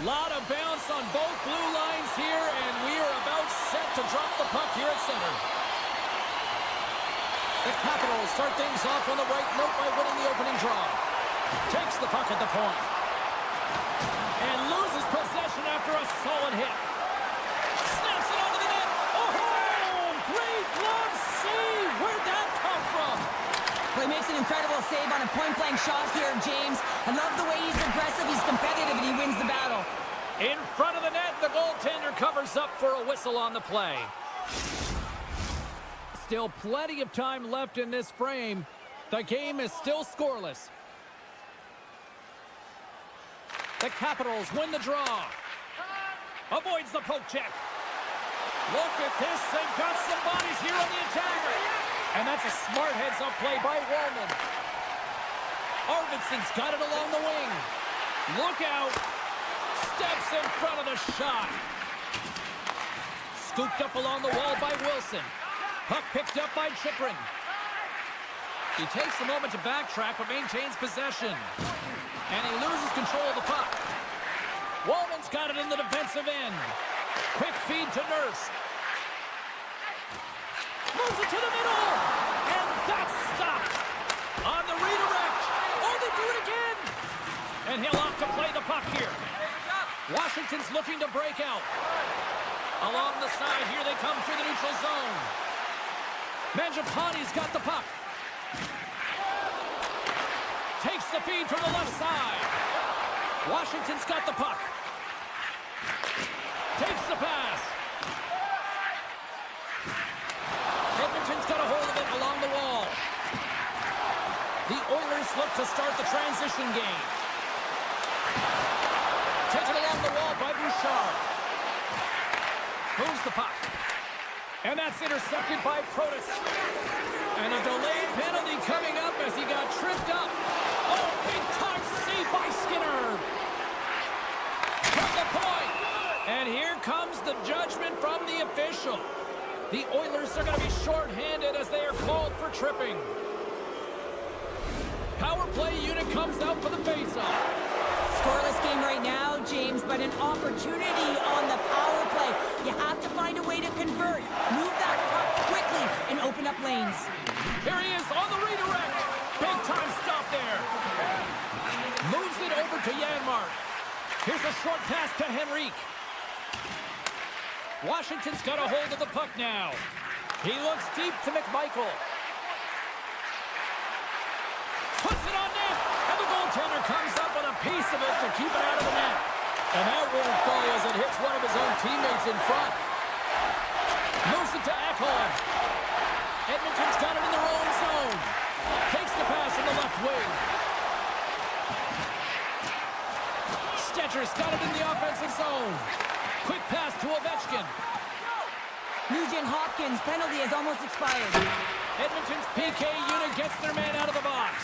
Lot of bounce on both blue lines here, and we are about set to drop the puck here at center. The Capitals start things off on the right note by winning the opening draw. Takes the puck at the point. And loses possession after a solid hit. Snaps it onto the net. Oh, great glove save. Where'd that come from? Well, he makes an incredible save on a point-blank shot here, James. I love the way he's aggressive, he's competitive, and he wins the battle. In front of the net, the goaltender covers up for a whistle on the play. Still plenty of time left in this frame. The game is still scoreless. The Capitals win the draw. Avoids the poke check. Look at this. They've got some bodies here on the attack. And that's a smart heads-up play by Wallman. Arvidsson's got it along the wing. Look out. Steps in front of the shot. Scooped up along the wall by Wilson. Puck picked up by Chychrun. He takes a moment to backtrack but maintains possession. And he loses control of the puck. Wallman's got it in the defensive end. Quick feed to Nurse. Moves it to the middle. And that's stopped. On the redirect. Oh, they do it again. And he'll opt to play the puck here. Washington's looking to break out. Along the side, here they come through the neutral zone. Mangiapane's got the puck. Takes the feed from the left side. Washington's got the puck. Takes the pass. Edmonton's got a hold of it along the wall. The Oilers look to start the transition game. Taken along the wall by Bouchard. Moves the puck. And that's intercepted by Protas. And a delayed penalty coming up as he got tripped up. Oh, big time save by Skinner. From the point. And here comes the judgment from the official. The Oilers are going to be shorthanded as they are called for tripping. Power play unit comes out for the faceoff. Scoreless game right now, James, but an opportunity on the power play. You have to find a way to convert. Move that puck quickly and open up lanes. Here he is on the redirect. Big time stop there. Moves it over to Janmark. Here's a short pass to Henrique. Washington's got a hold of the puck now. He looks deep to McMichael. Puts it on net. And the goaltender comes up with a piece of it to keep it out of the net. And that won't go as it hits one of his own teammates in front. Moves it to Ekholm. Edmonton's got it in their own zone. Takes the pass in the left wing. Stetcher's got it in the offensive zone. Quick pass to Ovechkin. Nugent Hopkins' penalty has almost expired. Edmonton's PK unit gets their man out of the box.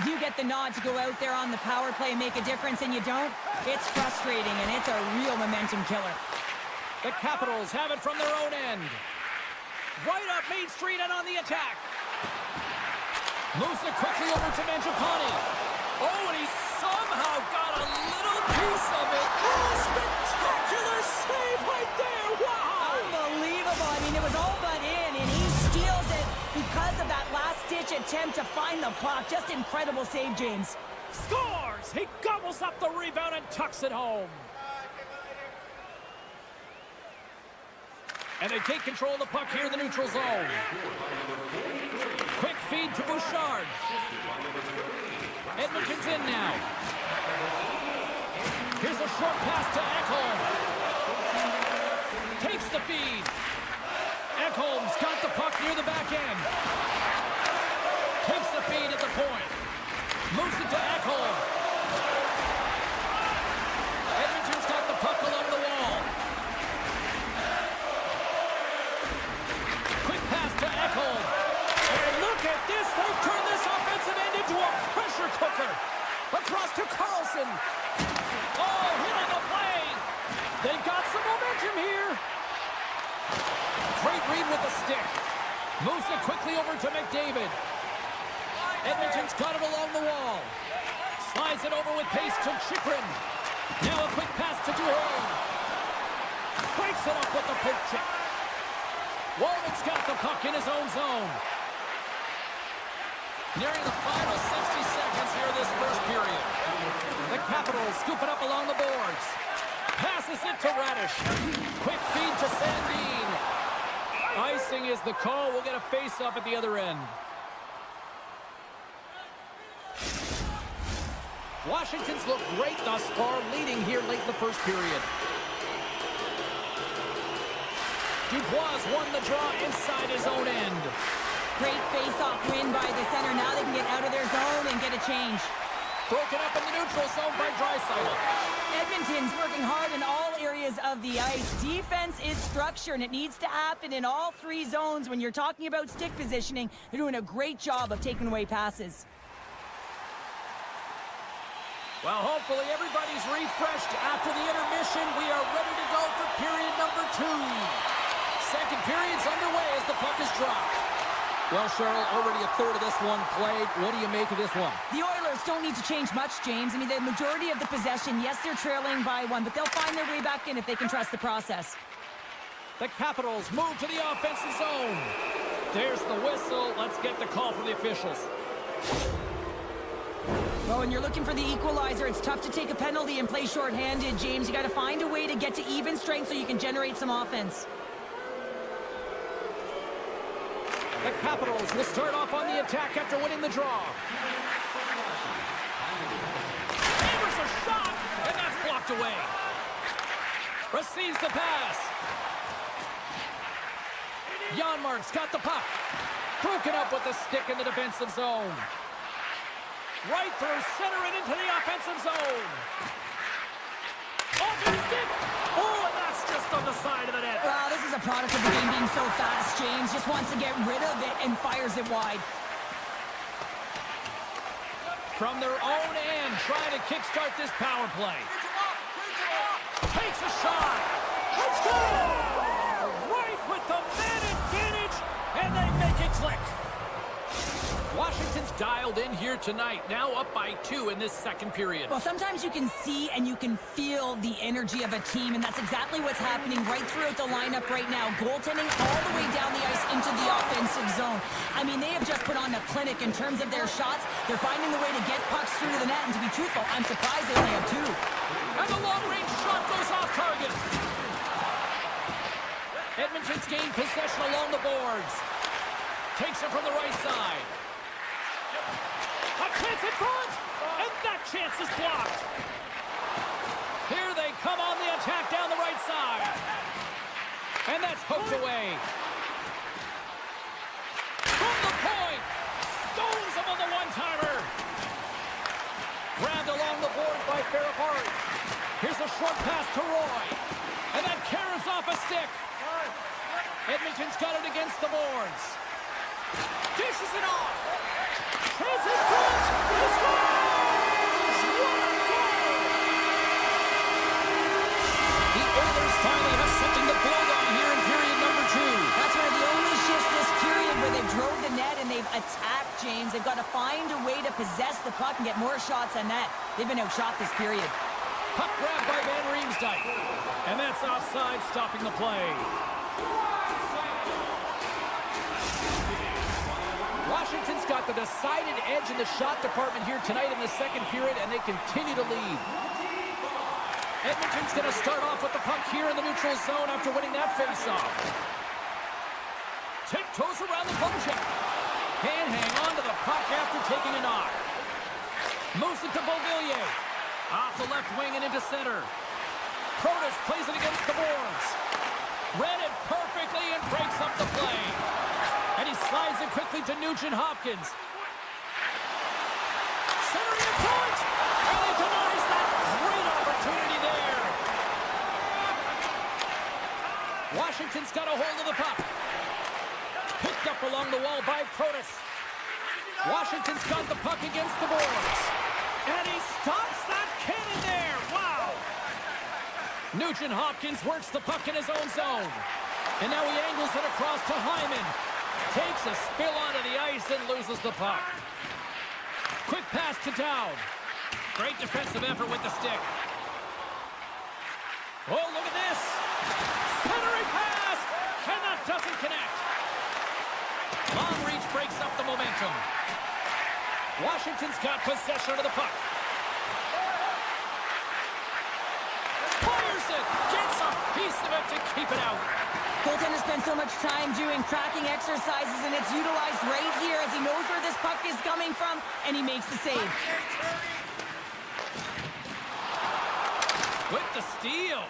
You get the nod to go out there on the power play and make a difference, and you don't? It's frustrating, and it's a real momentum killer. The Capitals have it from their own end. Right up Main Street and on the attack. Moves it quickly over to Mangiapane. Oh, and he somehow got a little piece of it. Oh, spectacular save right there. Wow. Unbelievable. I mean, it was all but in, and he steals it because of that last-ditch ditch attempt to find the puck. Just incredible save, James. Scores! He gobbles up the rebound and tucks it home. And they take control of the puck here in the neutral zone. Quick feed to Bouchard. Edmonton's in now. Here's a short pass to Ekholm. Takes the feed. Ekholm's got the puck near the back end. Takes the feed at the point. Moves it to Ekholm. Edmonton's got the puck along the wall. Quick pass to Ekholm. And look at this. They've turned this offensive end into a pressure cooker. Across to Carlson. Oh, hit on the play. They've got some momentum here. Great read with the stick. Moves it quickly over to McDavid. Edmonton's got it along the wall. Slides it over with pace to Chychrun. Now a quick pass to Duhon. Breaks it up with the poke check. Walden's got the puck in his own zone. Nearing the final 60 seconds here this first period. The Capitals scoop it up along the boards. Passes it to Radish. Quick feed to Sandin. Icing is the call. We'll get a face-off at the other end. Washington's looked great thus far, leading here late in the first period. Dubois won the draw inside his own end. Great face-off win by the center. Now they can get out of their zone and get a change. Broken up in the neutral zone by Draisaitl. Edmonton's working hard in all areas of the ice. Defense is structure, and it needs to happen in all three zones. When you're talking about stick positioning, they're doing a great job of taking away passes. Well, hopefully everybody's refreshed after the intermission. We are ready to go for period number 2. Second period's underway as the puck is dropped. Well, Cheryl, already a third of this one played. What do you make of this one? The Oilers don't need to change much, James. I mean, the majority of the possession, yes, they're trailing by 1, but they'll find their way back in if they can trust the process. The Capitals move to the offensive zone. There's the whistle. Let's get the call from the officials. Well, when you're looking for the equalizer, it's tough to take a penalty and play shorthanded, James. You got to find a way to get to even strength so you can generate some offense. The Capitals will start off on the attack after winning the draw. Hammers a shot, and that's blocked away. Receives the pass. Janmark's got the puck. Broken up with the stick in the defensive zone. Right through center and into the offensive zone. Off his stick. Oh, and that's just on the side of the net. Wow, this is a product of the game being so fast, James. Just wants to get rid of it and fires it wide. From their own end, trying to kickstart this power play. Takes a shot. Let's go! Right with the man advantage, and they make it click. Washington's dialed in here tonight, now up by 2 in this second period. Well, sometimes you can see and you can feel the energy of a team, and that's exactly what's happening right throughout the lineup right now. Goaltending all the way down the ice into the offensive zone. I mean, they have just put on a clinic in terms of their shots. They're finding the way to get pucks through to the net, and to be truthful, I'm surprised they only have 2. And the long-range shot goes off target. Edmonton's gained possession along the boards. Takes it from the right side. A chance in front, and that chance is blocked. Here they come on the attack down the right side. And that's poked away. From the point, stones him on the one-timer. Grabbed along the boards by Ferrapari. Here's a short pass to Roy. And that carries off a stick. Edmonton's got it against the boards. Dishes it off. Chance in front. He scores! What a goal! The Oilers finally have something to build on here in period number 2. That's one of the only shifts this period where they've drove the net and they've attacked, James. They've got to find a way to possess the puck and get more shots than that. They've been outshot this period. Puck grabbed by Van Riemsdyk. And that's offside, stopping the play. Washington's got got the decided edge in the shot department here tonight in the second period, and they continue to lead. Edmonton's going to start off with the puck here in the neutral zone after winning that faceoff. Tiptoes around the poke check. Can't hang on to the puck after taking a knock. Moves it to Beauvillier. Off the left wing and into center. Protas plays it against the boards. Read it perfectly and breaks up the play. And he slides it quickly to Nugent-Hopkins. Centering in front. And he denies that great opportunity there. Washington's got a hold of the puck. Picked up along the wall by Protas. Washington's got the puck against the boards. And he stops that cannon there. Wow. Nugent-Hopkins works the puck in his own zone. And now he angles it across to Hyman. Takes a spill onto the ice and loses the puck. Quick pass to Dowd. Great defensive effort with the stick. Oh, look at this. Centering pass. And that doesn't connect. Long reach breaks up the momentum. Washington's got possession of the puck. Fires it. Gets a piece of it to keep it out. Goaltender spends so much time doing tracking exercises, and it's utilized right here as he knows where this puck is coming from, and he makes the save. With the steal.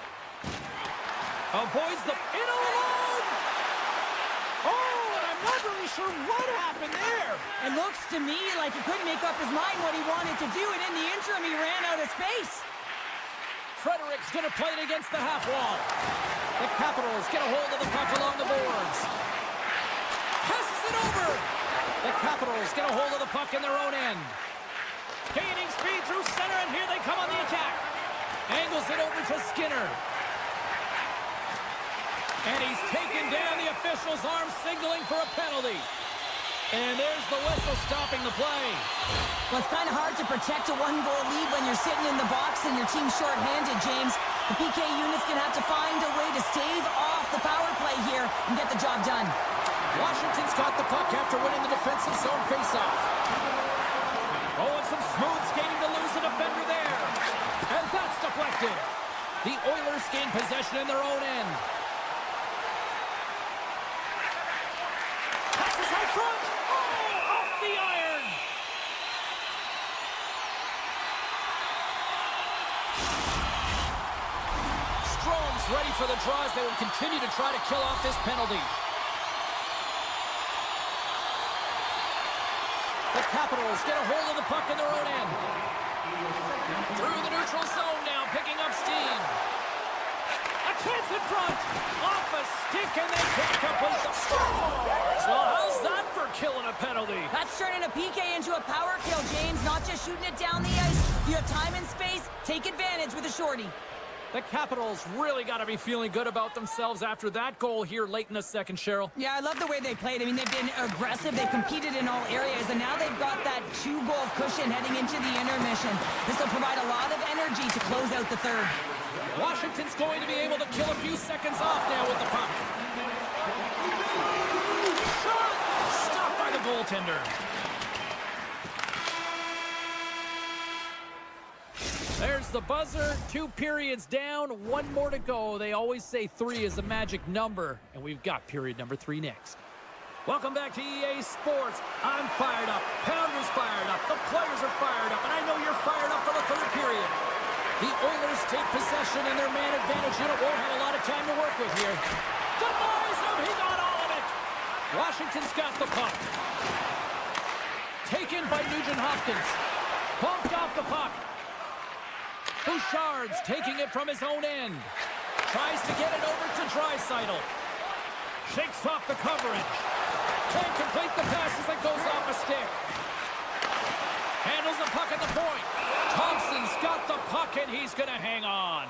Avoids the... In alone! Oh, and I'm not really sure what happened there. It looks to me like he couldn't make up his mind what he wanted to do, and in the interim, he ran out of space. Frederick's going to play it against the half wall. The Capitals get a hold of the puck along the boards. Passes it over. The Capitals get a hold of the puck in their own end. Gaining speed through center, and here they come on the attack. Angles it over to Skinner. And he's taken down. The official's arm signaling for a penalty. And there's the whistle stopping the play. Well, it's kind of hard to protect a one-goal lead when you're sitting in the box and your team's short-handed, James. The PK unit's going to have to find a way to stave off the power play here and get the job done. Washington's got the puck after winning the defensive zone faceoff. Oh, and some smooth skating to lose the defender there. And that's deflected. The Oilers gain possession in their own end. Passes out front. Oh, off the iron. Strome's ready for the draws. They will continue to try to kill off this penalty. The Capitals get a hold of the puck in their own end. Through the neutral zone now, picking up steam. A chance in front. Off a stick, and they can't complete the scores. Well, how's that for killing a penalty? That's turning a PK into a power kill, James. Not just shooting it down the ice. If you have time and space, take advantage with a shorty. The Capitals really got to be feeling good about themselves after that goal here late in the second, Cheryl. Yeah, I love the way they played. I mean, they've been aggressive. They've competed in all areas, and now they've got that two-goal cushion heading into the intermission. This will provide a lot of energy to close out the third. Washington's going to be able to kill a few seconds off now with the puck. Shot! Stopped by the goaltender. There's the buzzer. 2 periods down, 1 more to go. They always say 3 is a magic number, and we've got period number 3 next. Welcome back to EA Sports. I'm fired up. Pounder's fired up. The players are fired up, and I know you're fired up for the third period. The Oilers take possession, and their man advantage unit won't have a lot of time to work with here. Denies him. He got all of it. Washington's got the puck. Taken by Nugent-Hopkins. Bumped off the puck. Bouchard's taking it from his own end. Tries to get it over to Draisaitl. Shakes off the coverage. Can't complete the pass as it goes off a stick. Handles the puck at the point. Thompson's got the puck, and he's going to hang on.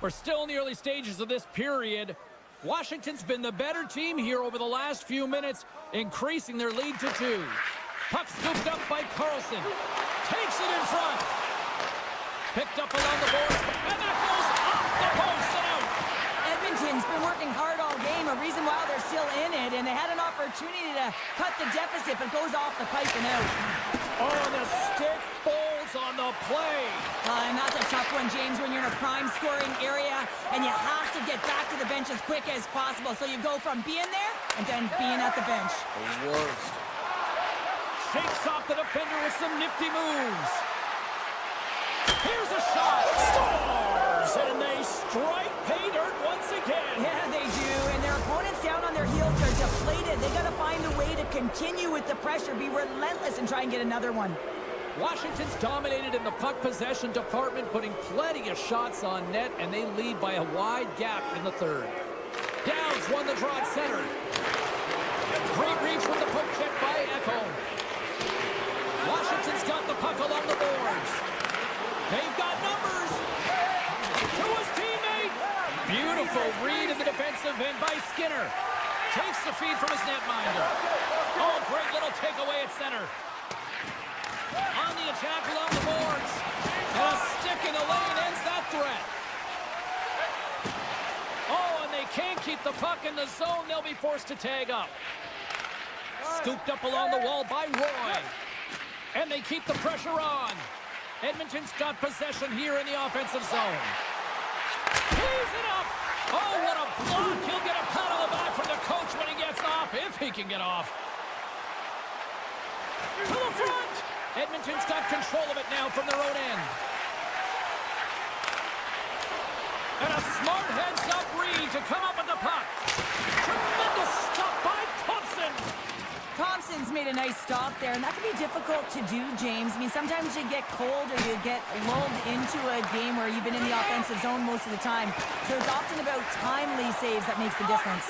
We're still in the early stages of this period. Washington's been the better team here over the last few minutes, increasing their lead to 2. Puck scooped up by Carlson. Takes it in front. Picked up along the boards, and that goes off the post and out. Edmonton's been working hard all game, team, a reason why they're still in it, and they had an opportunity to cut the deficit, but goes off the pipe and out. Oh, the stick folds on the play. And that's a tough one, James, when you're in a prime scoring area, and you have to get back to the bench as quick as possible. So you go from being there and then being at the bench. The worst. Shakes off the defender with some nifty moves. Here's a shot. Scores! And they strike pay dirt once again. Yeah, they do. And their opponents down on their heels are deflated. They got to find a way to continue with the pressure, be relentless, and try and get another one. Washington's dominated in the puck possession department, putting plenty of shots on net, and they lead by a wide gap in the third. Downs won the draw at center. Great reach with the poke check by Ekholm. Washington's got the puck along the boards. They've got numbers. To his teammate. Beautiful read in the defensive end by Skinner. Takes the feed from his netminder. Oh, great little takeaway at center. On the attack along the boards. And a stick in the lane ends that threat. Oh, and they can't keep the puck in the zone. They'll be forced to tag up. Scooped up along the wall by Roy. And they keep the pressure on. Edmonton's got possession here in the offensive zone. He's it up. Oh, what a block. He'll get a pat on the back from the coach when he gets off, if he can get off. To the front. Edmonton's got control of it now from their own end. And a smart heads-up read to come up with the puck. Tremendous stop by Thompson. Thompson's made a nice stop there, and that can be difficult to do, James. I mean, sometimes you get cold or you get lulled into a game where you've been in the offensive zone most of the time. So it's often about timely saves that makes the difference.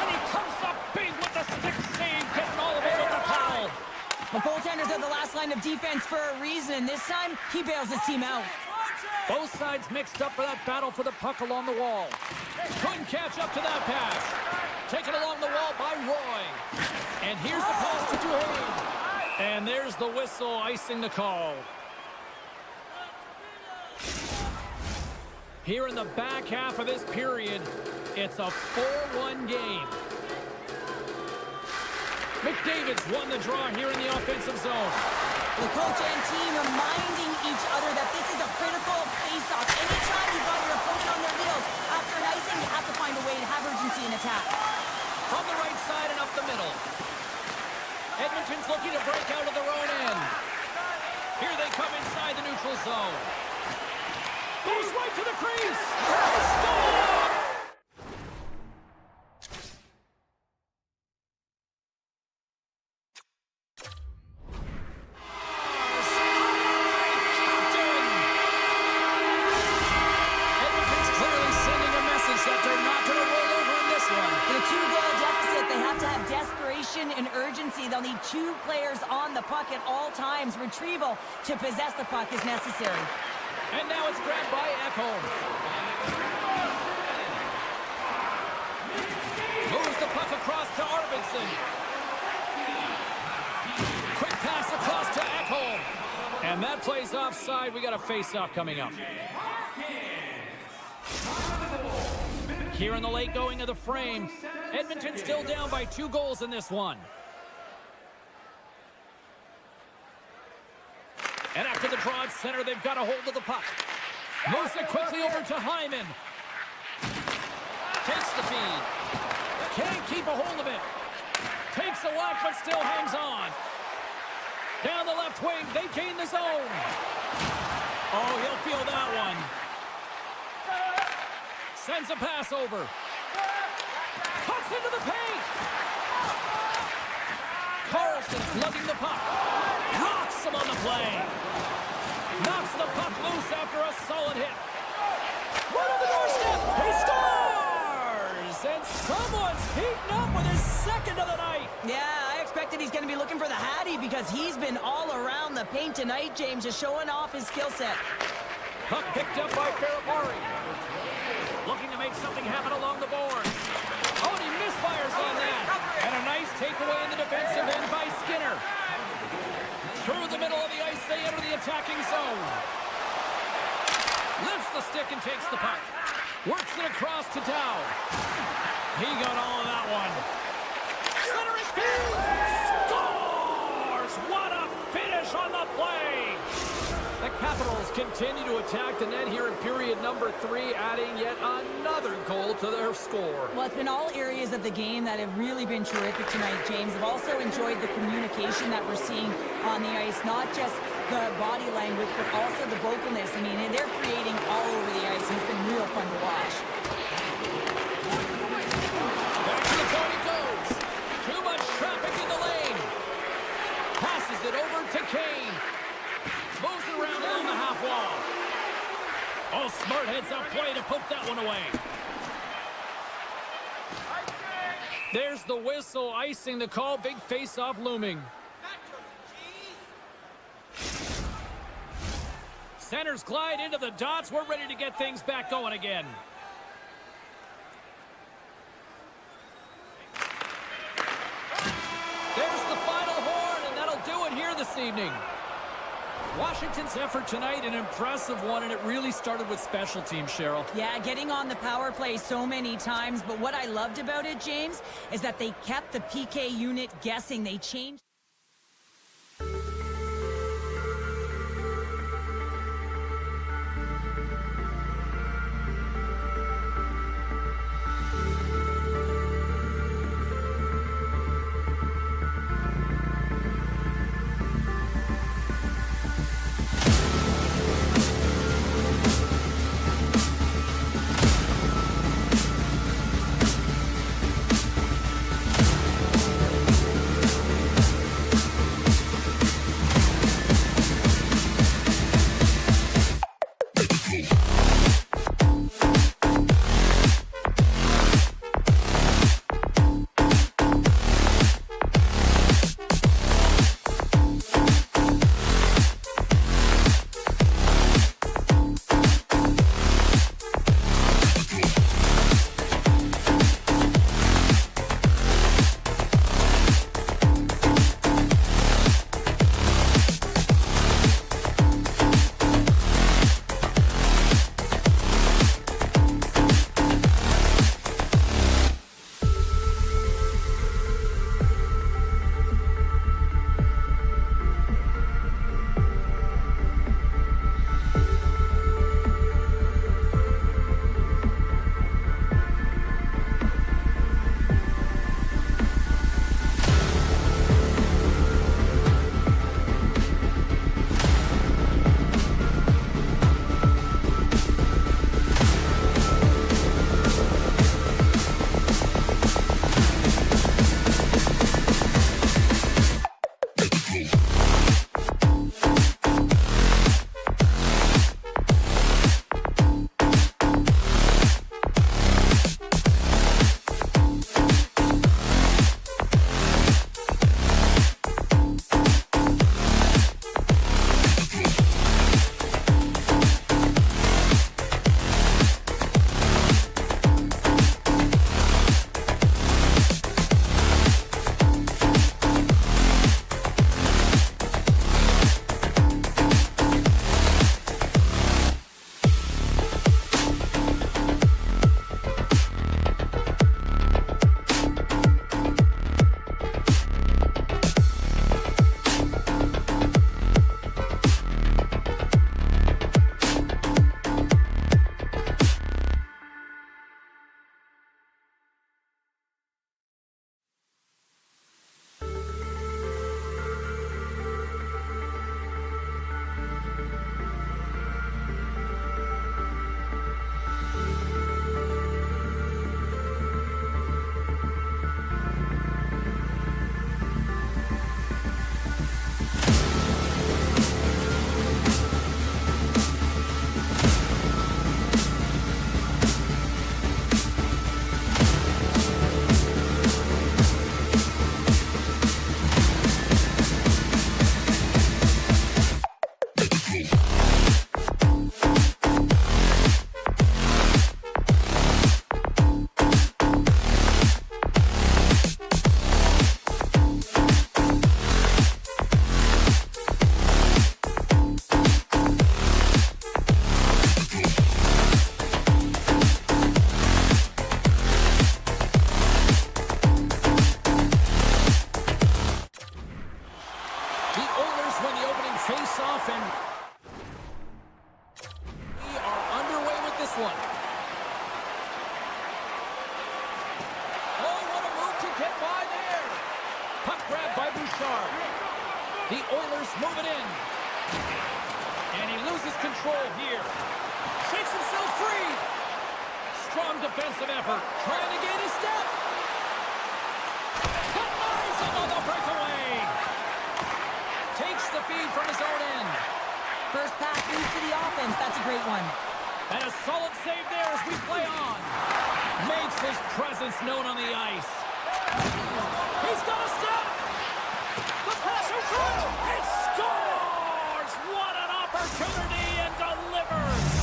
And he comes up big with the stick save, getting all of it with the foul. The goaltenders are the last line of defense for a reason. This time, he bails his team out. Both sides mixed up for that battle for the puck along the wall. Couldn't catch up to that pass. Taken along the wall by Roy. And here's the pass to Duhaime. And there's the whistle icing the call. Here in the back half of this period, it's a 4-1 game. McDavid's won the draw here in the offensive zone. The coach and team reminding each other that this is a critical face-off. Anytime you've got your opponent on their heels, after an icing, you have to find a way to have urgency in attack. From the right side and up the middle. Edmonton's looking to break out of their own end. Here they come inside the neutral zone. Goes right to the crease. Stop! And urgency. They'll need two players on the puck at all times. Retrieval to possess the puck is necessary. And now it's grabbed by Ekholm. Moves the puck across to Arvidsson. Quick pass across to Ekholm. And that plays offside. We got a face-off coming up. Here in the late going of the frame, Edmonton still down by 2 goals in this one. And after the draw at center, they've got a hold of the puck. Moves it quickly over to Hyman. Takes the feed. Can't keep a hold of it. Takes a whack, but still hangs on. Down the left wing, they gain the zone. Oh, he'll feel that one. Sends a pass over. Cuts into the paint. Carlson's lugging the puck. Knocks him on the play. Knocks the puck loose after a solid hit. Right on the doorstep. He scores! And someone's heating up with his second of the night. Yeah, I expected he's going to be looking for the Hattie because he's been all around the paint tonight, James, just showing off his skill set. Puck picked up by Ferrari. Looking to make something happen along the boards. Oh, and he misfires on that. And a nice takeaway in the defensive end by Skinner. Through the middle of the ice, they enter the attacking zone. Lifts the stick and takes the puck. Works it across to Dow. He got all of that one. Centering field. Scores! What a finish on the play! The Capitals continue to attack the net here in period number 3, adding yet another goal to their score. Well, it's been all areas of the game that have really been terrific tonight, James. I've also enjoyed the communication that we're seeing on the ice, not just the body language, but also the vocalness. I mean, they're creating all over the ice, and it's been real fun to watch. Back to the point it goes. Too much traffic in the lane. Passes it over to Kane. Moves it around along the half wall. Oh, smart heads-up play to put that one away. There's the whistle, icing the call. Big face-off looming. Centers glide into the dots. We're ready to get things back going again. There's the final horn, and that'll do it here this evening. Washington's effort tonight, an impressive one, and it really started with special teams, Cheryl. Yeah, getting on the power play so many times, but what I loved about it, James, is that they kept the PK unit guessing. They changed. Bouchard. The Oilers move it in. And he loses control here. Shakes himself free. Strong defensive effort. Trying to gain a step. That lines him on the breakaway. Takes the feed from his own end. First pass leads to the offense. That's a great one. And a solid save there as we play on. Makes his presence known on the ice. He's got a step. The pass is through. He scores! What an opportunity, and delivers.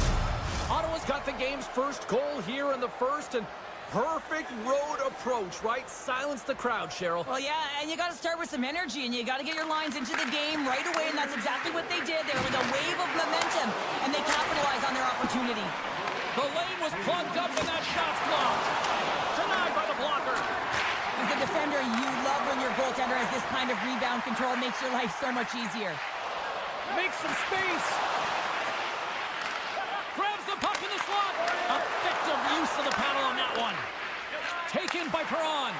Ottawa's got the game's first goal here in the first, and perfect road approach, right? Silence the crowd, Cheryl. Well, yeah, and you got to start with some energy, and you got to get your lines into the game right away, and that's exactly what they did. They were with a wave of momentum, and they capitalized on their opportunity. The lane was plugged up, and that shot's blocked. Denied by the blocker. As a defender, you love when your goaltender has this kind of rebound control. It makes your life so much easier. Makes some space. Grabs the puck in the slot. Effective use of the paddle on that one. Taken by Perron.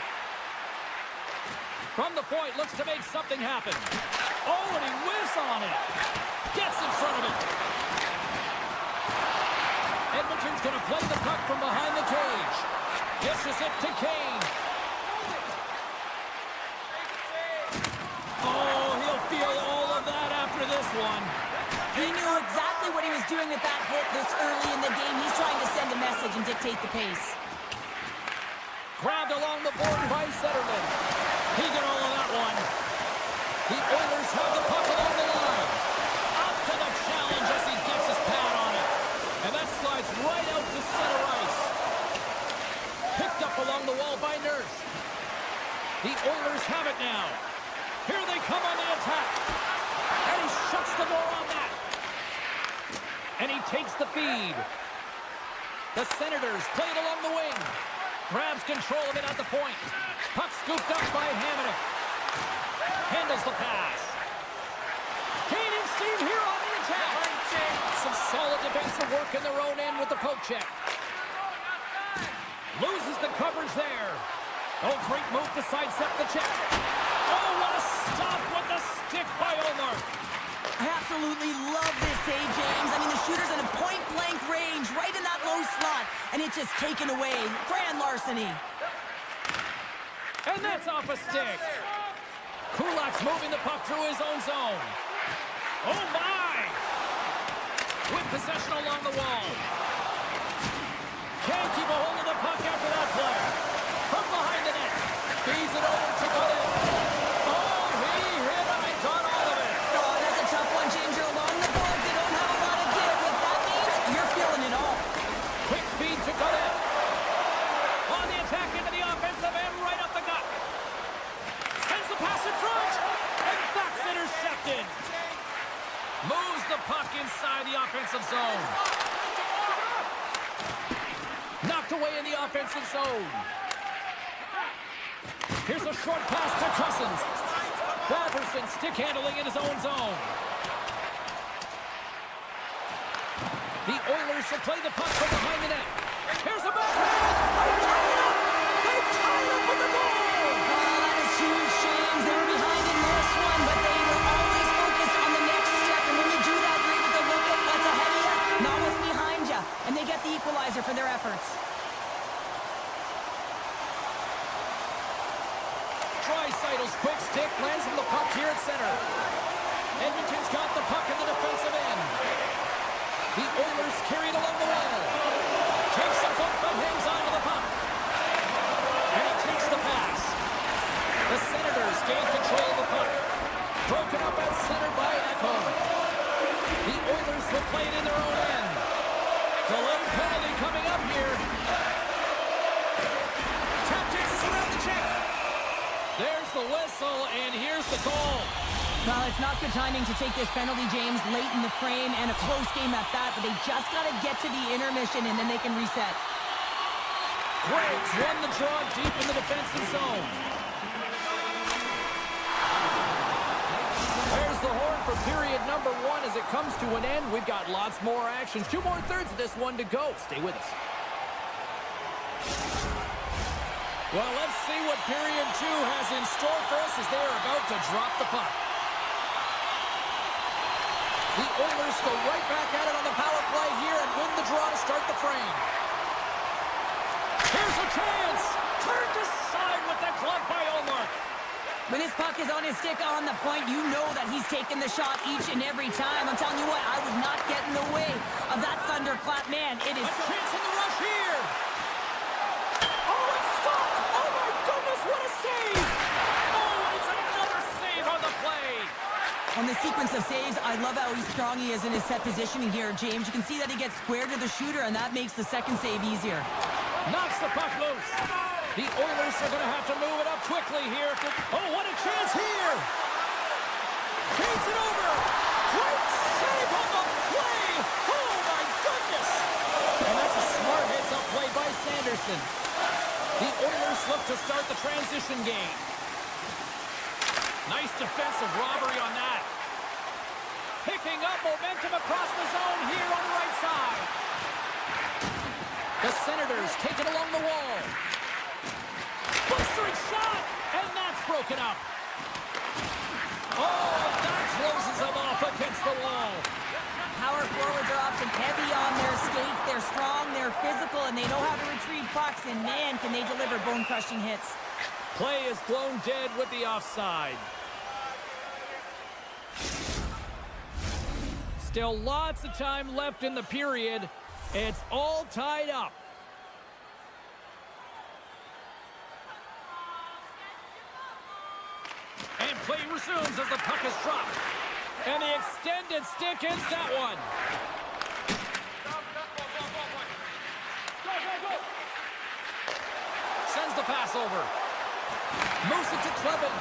From the point, looks to make something happen. Oh, and he whiffs on it. Gets in front of it. Edmonton's going to play the puck from behind the cage. Dishes it to Kane. Oh, he'll feel all of that after this one. He knew exactly what he was doing with that hit this early in the game. He's trying to send a message and dictate the pace. Grabbed along the board by Zetterman. He got all of that one. The Oilers have the puck along the line. Up to the challenge as he gets his pad on it. And that slides right out to center ice. Picked up along the wall by Nurse. The Oilers have it now. Here they come on the attack. And he shuts the door on that. And he takes the feed. The Senators play it along the wing. Grabs control of it at the point. Puck scooped up by Hamonic. Handles the pass. Kane and Steve here on the attack. Some solid defensive work in their own end with the poke check. Loses the coverage there. Oh, great move to sidestep the check. Oh, what a stop with the stick by Omar. I absolutely love this save, James. I mean, the shooter's in a point-blank range, right in that low slot, and it's just taken away. Grand larceny. And that's off a stick. Kulak's moving the puck through his own zone. Oh, my! With possession along the wall. Can't keep a hold of the puck after that play. From behind the net. Feeds it over to Godet. Oh, he hit and I got all of it. Oh, that's a tough one, James. You're along the boards. They don't have a lot of give. What that means, you're feeling it all. Quick feed to Godet. On the attack into the offensive end, right up the gut. Sends the pass in front. And that's intercepted. Moves the puck inside the offensive zone. Knocked away in the offensive zone. Here's a short pass to Cousins. Batherson stick handling in his own zone. The Oilers should play the puck from behind the net. Here's a backhand. They tied up with the goal. Oh, that is huge, James. They were behind in this one, but they were always focused on the next step. And when you do that, you're able to look at what's ahead of you, not what's behind you. And they get the equalizer for their efforts. Seidl's quick stick lands on the puck here at center. Edmonton's got the puck in the defensive end. The Oilers carry it along the wall. Takes a foot but hangs on to the puck. And he takes the pass. The Senators gain control of the puck. Broken up at center by Echo. The Oilers will play it in their own end. Delayed penalty coming up here. Tap dances around the check. There's the whistle, and here's the goal. Well, it's not good timing to take this penalty, James, late in the frame, and a close game at that, but they just got to get to the intermission, and then they can reset. Graves won the draw deep in the defensive zone. There's the horn for period number 1 as it comes to an end. We've got lots more action. 2 more thirds of this one to go. Stay with us. Well, let's see what period 2 has in store for us as they are about to drop the puck. The Oilers go right back at it on the power play here and win the draw to start the frame. Here's a chance. Turned aside with the glove by Omar. When his puck is on his stick on the point, you know that he's taking the shot each and every time. I'm telling you what, I would not get in the way of that thunderclap. Man, it is... A chance in the rush here. Oh, it's stopped. Oh, my goodness, what a save. Oh, and it's another save on the play. On the sequence of saves, I love how strong he is in his set positioning here, James. You can see that he gets square to the shooter, and that makes the second save easier. Knocks the puck loose. The Oilers are going to have to move it up quickly here. Oh, what a chance here. Paints it over. Great save on the play. Oh, my goodness. And that's a smart heads-up play by Sanderson. The Oilers look to start the transition game. Nice defensive robbery on that. Picking up momentum across the zone here on the right side. The Senators take it along the wall. Blistering shot, and that's broken up. Oh, that closes them off against the wall. Power forwards are often heavy on their skates. They're strong, they're physical, and they know how to retrieve pucks, and man, can they deliver bone-crushing hits. Play is blown dead with the offside. Still lots of time left in the period. It's all tied up. And play resumes as the puck is dropped. And the extended stick ends that one. Sends the pass over. Moves it to Clevin.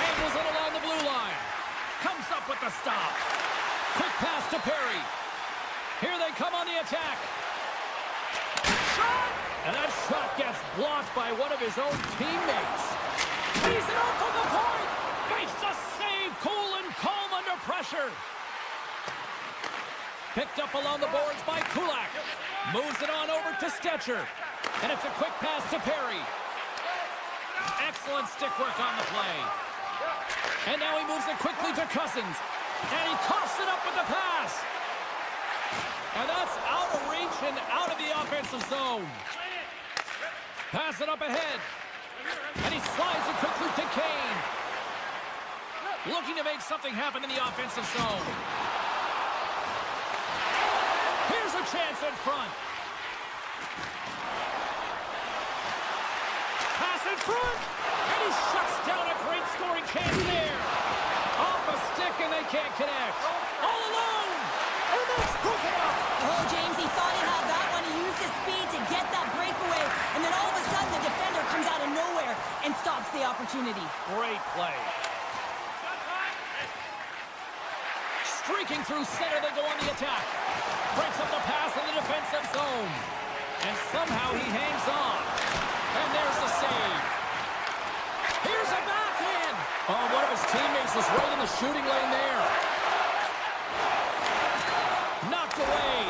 Angles it along the blue line. Comes up with the stop. Quick pass to Perry. Here they come on the attack. Shot! And that shot gets blocked by one of his own teammates. He's it up from the point. Makes the save, cool and calm under pressure. Picked up along the boards by Kulak. Moves it on over to Stetcher. And it's a quick pass to Perry. Excellent stick work on the play. And now he moves it quickly to Cousins. And he coughs it up with the pass. And that's out of reach and out of the offensive zone. Pass it up ahead. And he slides it quickly to Kane. Looking to make something happen in the offensive zone. Here's a chance in front. Pass in front. And he shuts down a great scoring chance there. Off a stick and they can't connect. All alone. And that's broken up. Oh, James, he thought he had that one. He used his speed to get that breakaway. And then all of a sudden, the defender comes out of nowhere and stops the opportunity. Great play. Streaking through center, they go on the attack. Breaks up the pass in the defensive zone. And somehow he hangs on. And there's the save. Here's a backhand. Oh, one of his teammates was right in the shooting lane there. Knocked away.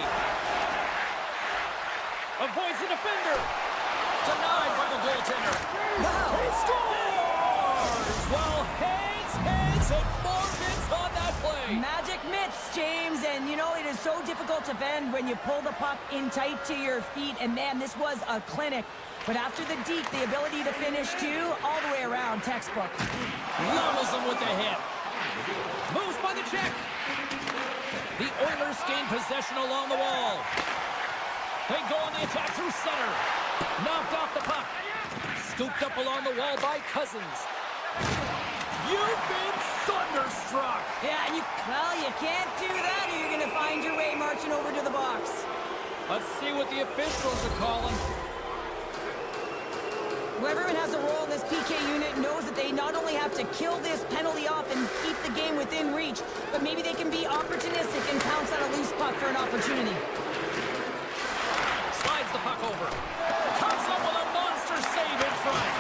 Avoids the defender. Denied by the goaltender. Wow. He scores! Well, heads, and more hits on that play. Magic mitts, James, and you know, it is so difficult to bend when you pull the puck in tight to your feet, and man, this was a clinic. But after the deke, the ability to finish too, all the way around, textbook. Levels him with the hit. Moves by the check. The Oilers gain possession along the wall. They go on the attack through center. Knocked off the puck. Scooped up along the wall by Cousins. You've been thunderstruck. Yeah, and you can't do that or you're going to find your way marching over to the box. Let's see what the officials are calling. Whoever has a role in this PK unit knows that they not only have to kill this penalty off and keep the game within reach, but maybe they can be opportunistic and pounce on a loose puck for an opportunity. Slides the puck over. Comes up with a monster save in front.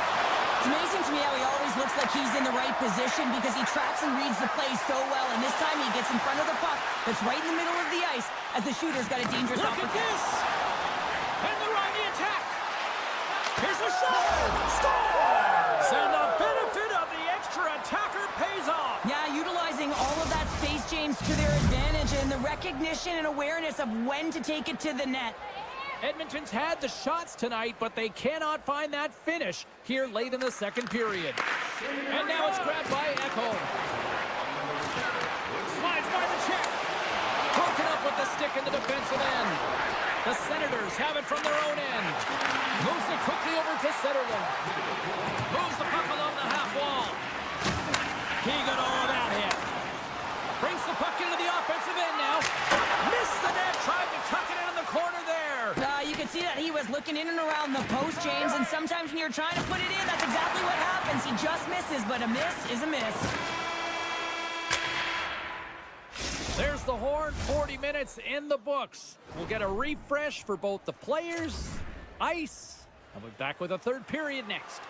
It's amazing to me how he always looks like he's in the right position because he tracks and reads the play so well, and this time he gets in front of the puck that's right in the middle of the ice as the shooter's got a dangerous opportunity. Look at this! And they're on the attack. Here's Here's a shot! Scores! And the benefit of the extra attacker pays off. Yeah, utilizing all of that space, James, to their advantage, and the recognition and awareness of when to take it to the net. Edmonton's had the shots tonight, but they cannot find that finish here late in the second period. And now it's grabbed by Ekholm. Slides by the check. Broken up with the stick in the defensive end. The Senators have it from their own end. Moves it quickly over to Zetterlund. Moves the puck along the half wall. He got all of that hit. Brings the puck into the offensive end now. Missed the net. Tried to tuck it in the corner there. You can see that he was looking in and around the post, James, and sometimes when you're trying to put it in, that's exactly what happens. He just misses, but a miss is a miss. There's the horn. 40 minutes in the books. We'll get a refresh for both the players, ice, and we'll be back with a third period next.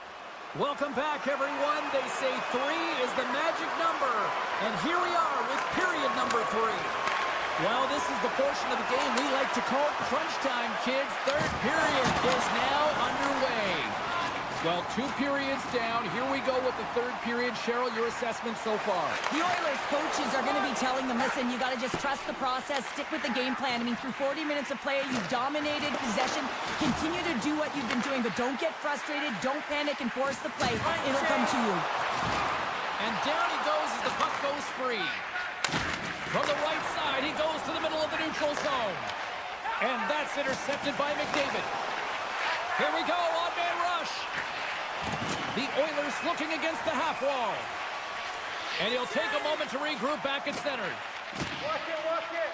Welcome back, everyone. They say 3 is the magic number, and here we are with period number 3. Well, this is the portion of the game we like to call crunch time, kids. Third period is now underway. Well, 2 periods down. Here we go with the third period. Cheryl, your assessment so far? The Oilers coaches are going to be telling them, listen, you got to just trust the process, stick with the game plan. I mean, through 40 minutes of play, you've dominated possession. Continue to do what you've been doing, but don't get frustrated. Don't panic and force the play. It'll come to you. And down he goes as the puck goes free. From the right side, he goes to the middle of the neutral zone. And that's intercepted by McDavid. Here we go, on-man rush. The Oilers looking against the half wall. And he'll take a moment to regroup back at center. Watch it.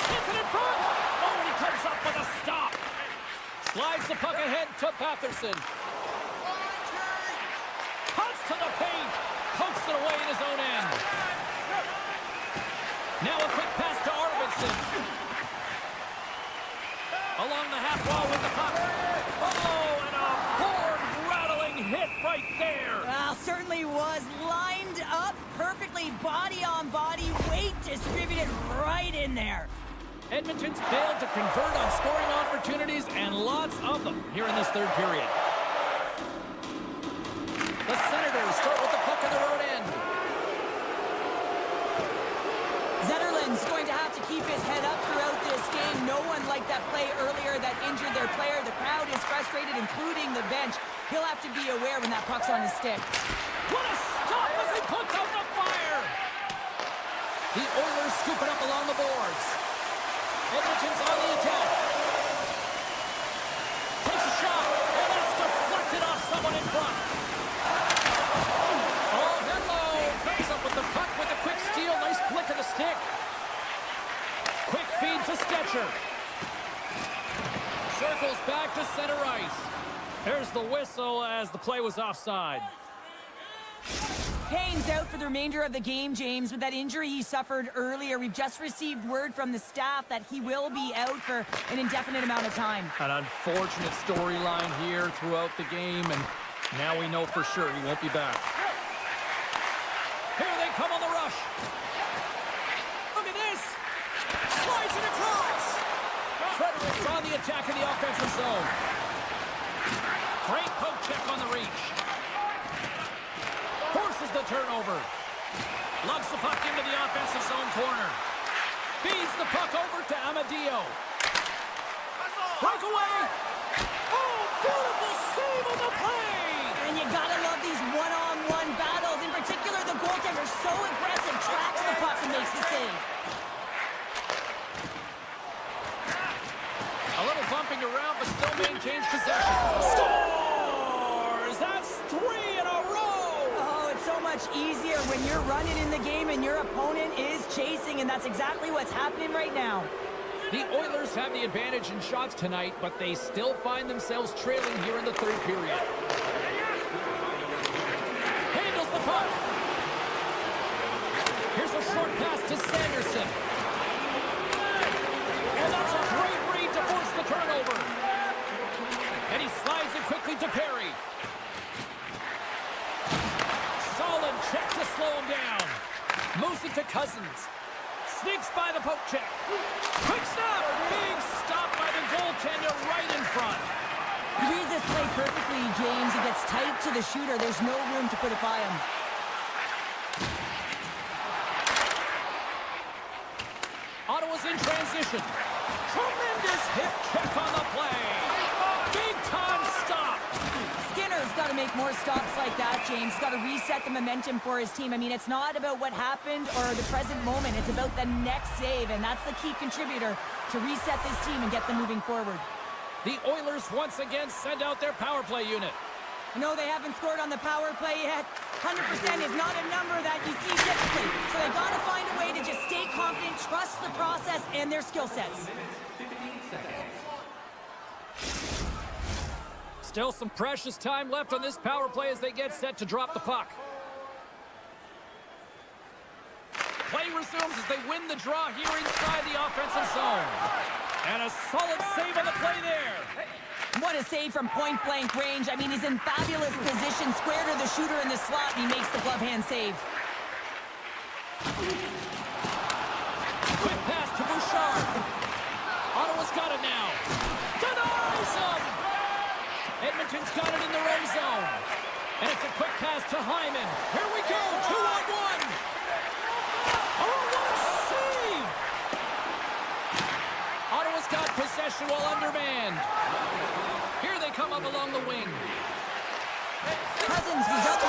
Sits it in front. Oh, he comes up with a stop. Slides the puck ahead to Patterson. Cuts to the paint. Pokes it away in his own end. Now a quick pass to Arvidsson. Along the half wall with the puck. Oh, and a board-rattling hit right there. Well, certainly was lined up perfectly, body on body, weight distributed right in there. Edmonton's failed to convert on scoring opportunities, and lots of them here in this third period. The Senators start with the puck in their own end. Zetterlund's going to have to keep his head up throughout this game. No one liked that play earlier that injured their player. The crowd is frustrated, including the bench. He'll have to be aware when that puck's on his stick. What a stop as he puts out the fire! The Oilers scoop it up along the boards. Edmonton's on the attack. Takes a shot, and that's deflected off someone in front. Oh, hello! Comes up with the puck with a quick steal. Nice flick of the stick. Quick feed to Stetcher. Circles back to center ice. There's the whistle as the play was offside. Kane's out for the remainder of the game, James, with that injury he suffered earlier. We've just received word from the staff that he will be out for an indefinite amount of time. An unfortunate storyline here throughout the game, and now we know for sure he won't be back. Here they come on the rush. Look at this. Slides it across. Fredericks on the attack in the offensive zone. Great poke check on the reach. Forces the turnover. Lugs the puck into the offensive zone corner. Feeds the puck over to Amadio. Breakaway. Oh, beautiful save on the play. And you gotta love these one-on-one battles. In particular, the goaltender so aggressive, tracks the puck and makes the save. A little bumping around, but still maintains possession. Scores! That's 3 in a row! Oh, it's so much easier when you're running in the game and your opponent is chasing, and that's exactly what's happening right now. The Oilers have the advantage in shots tonight, but they still find themselves trailing here in the third period. Handles the puck. Here's a short pass to Sanderson. And that's a great read to force the turnover. And he slides it quickly to Perry. Solid check to slow him down. Moves it to Cousins. Sneaks by the poke check. Quick snap. Big stop by the goaltender right in front. He reads this play perfectly, James. He gets tight to the shooter. There's no room to put it by him. Ottawa's in transition. Tremendous hip check on the play. Big time stop. Skinner's got to make more stops like that, James. Got to reset the momentum for his team. I mean, it's not about what happened or the present moment. It's about the next save, and that's the key contributor to reset this team and get them moving forward. The Oilers once again send out their power play unit. No, they haven't scored on the power play yet. 100% is not a number that you see typically. So they got to find a way to just stay confident, trust the process and their skill sets. Still some precious time left on this power play as they get set to drop the puck. Play resumes as they win the draw here inside the offensive zone. And a solid save on the play there. What a save from point-blank range. I mean, he's in fabulous position, square to the shooter in the slot, and he makes the glove hand save. Quick pass to Bouchard. Ottawa's got it now. Denies him. Edmonton's got it in their own zone. And it's a quick pass to Hyman. Here we go, 2-on-1. Oh, what a save! Ottawa's got possession while undermanned. Here they come up along the wing. Cousins is up.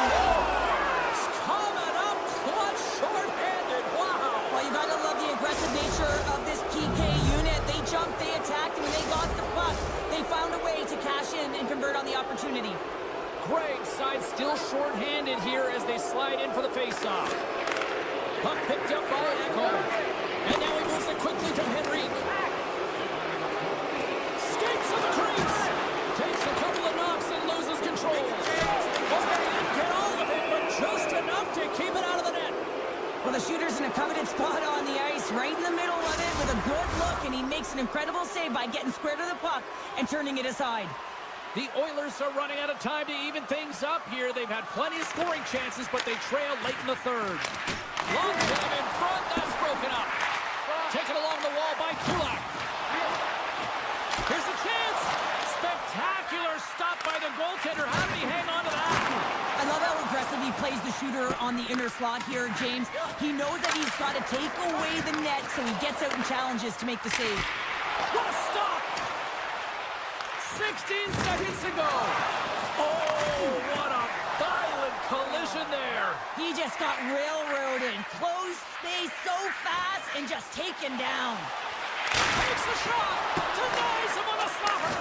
Coming up clutch, short-handed. Wow! Well, you gotta love the aggressive nature of this PK unit. They jumped, they attacked, and when they got the puck, they found a way to cash in and convert on the opportunity. Greg's side still short-handed here as they slide in for the face-off. Puck picked up by Echo. And now he moves it quickly to Henrique. Skates to the crease. Takes a couple of knocks and loses control. Okay, didn't get all of it, but just enough to keep it out of the net. Well, the shooter's in a coveted spot on the ice, right in the middle of it with a good look, and he makes an incredible save by getting square to the puck and turning it aside. The Oilers are running out of time to even things up here. They've had plenty of scoring chances, but they trail late in the third. Long jam in front, that's broken up. Taken along the wall by Kulak. Here's a chance. Spectacular stop by the goaltender. How did he hang on to that? I love how aggressive he plays the shooter on the inner slot here, James. He knows that he's got to take away the net, so he gets out and challenges to make the save. What a stop! 16 seconds to go. Oh, what a violent collision there. He just got railroaded. Closed space so fast and just taken down. Takes a shot. Denies him on a slapper.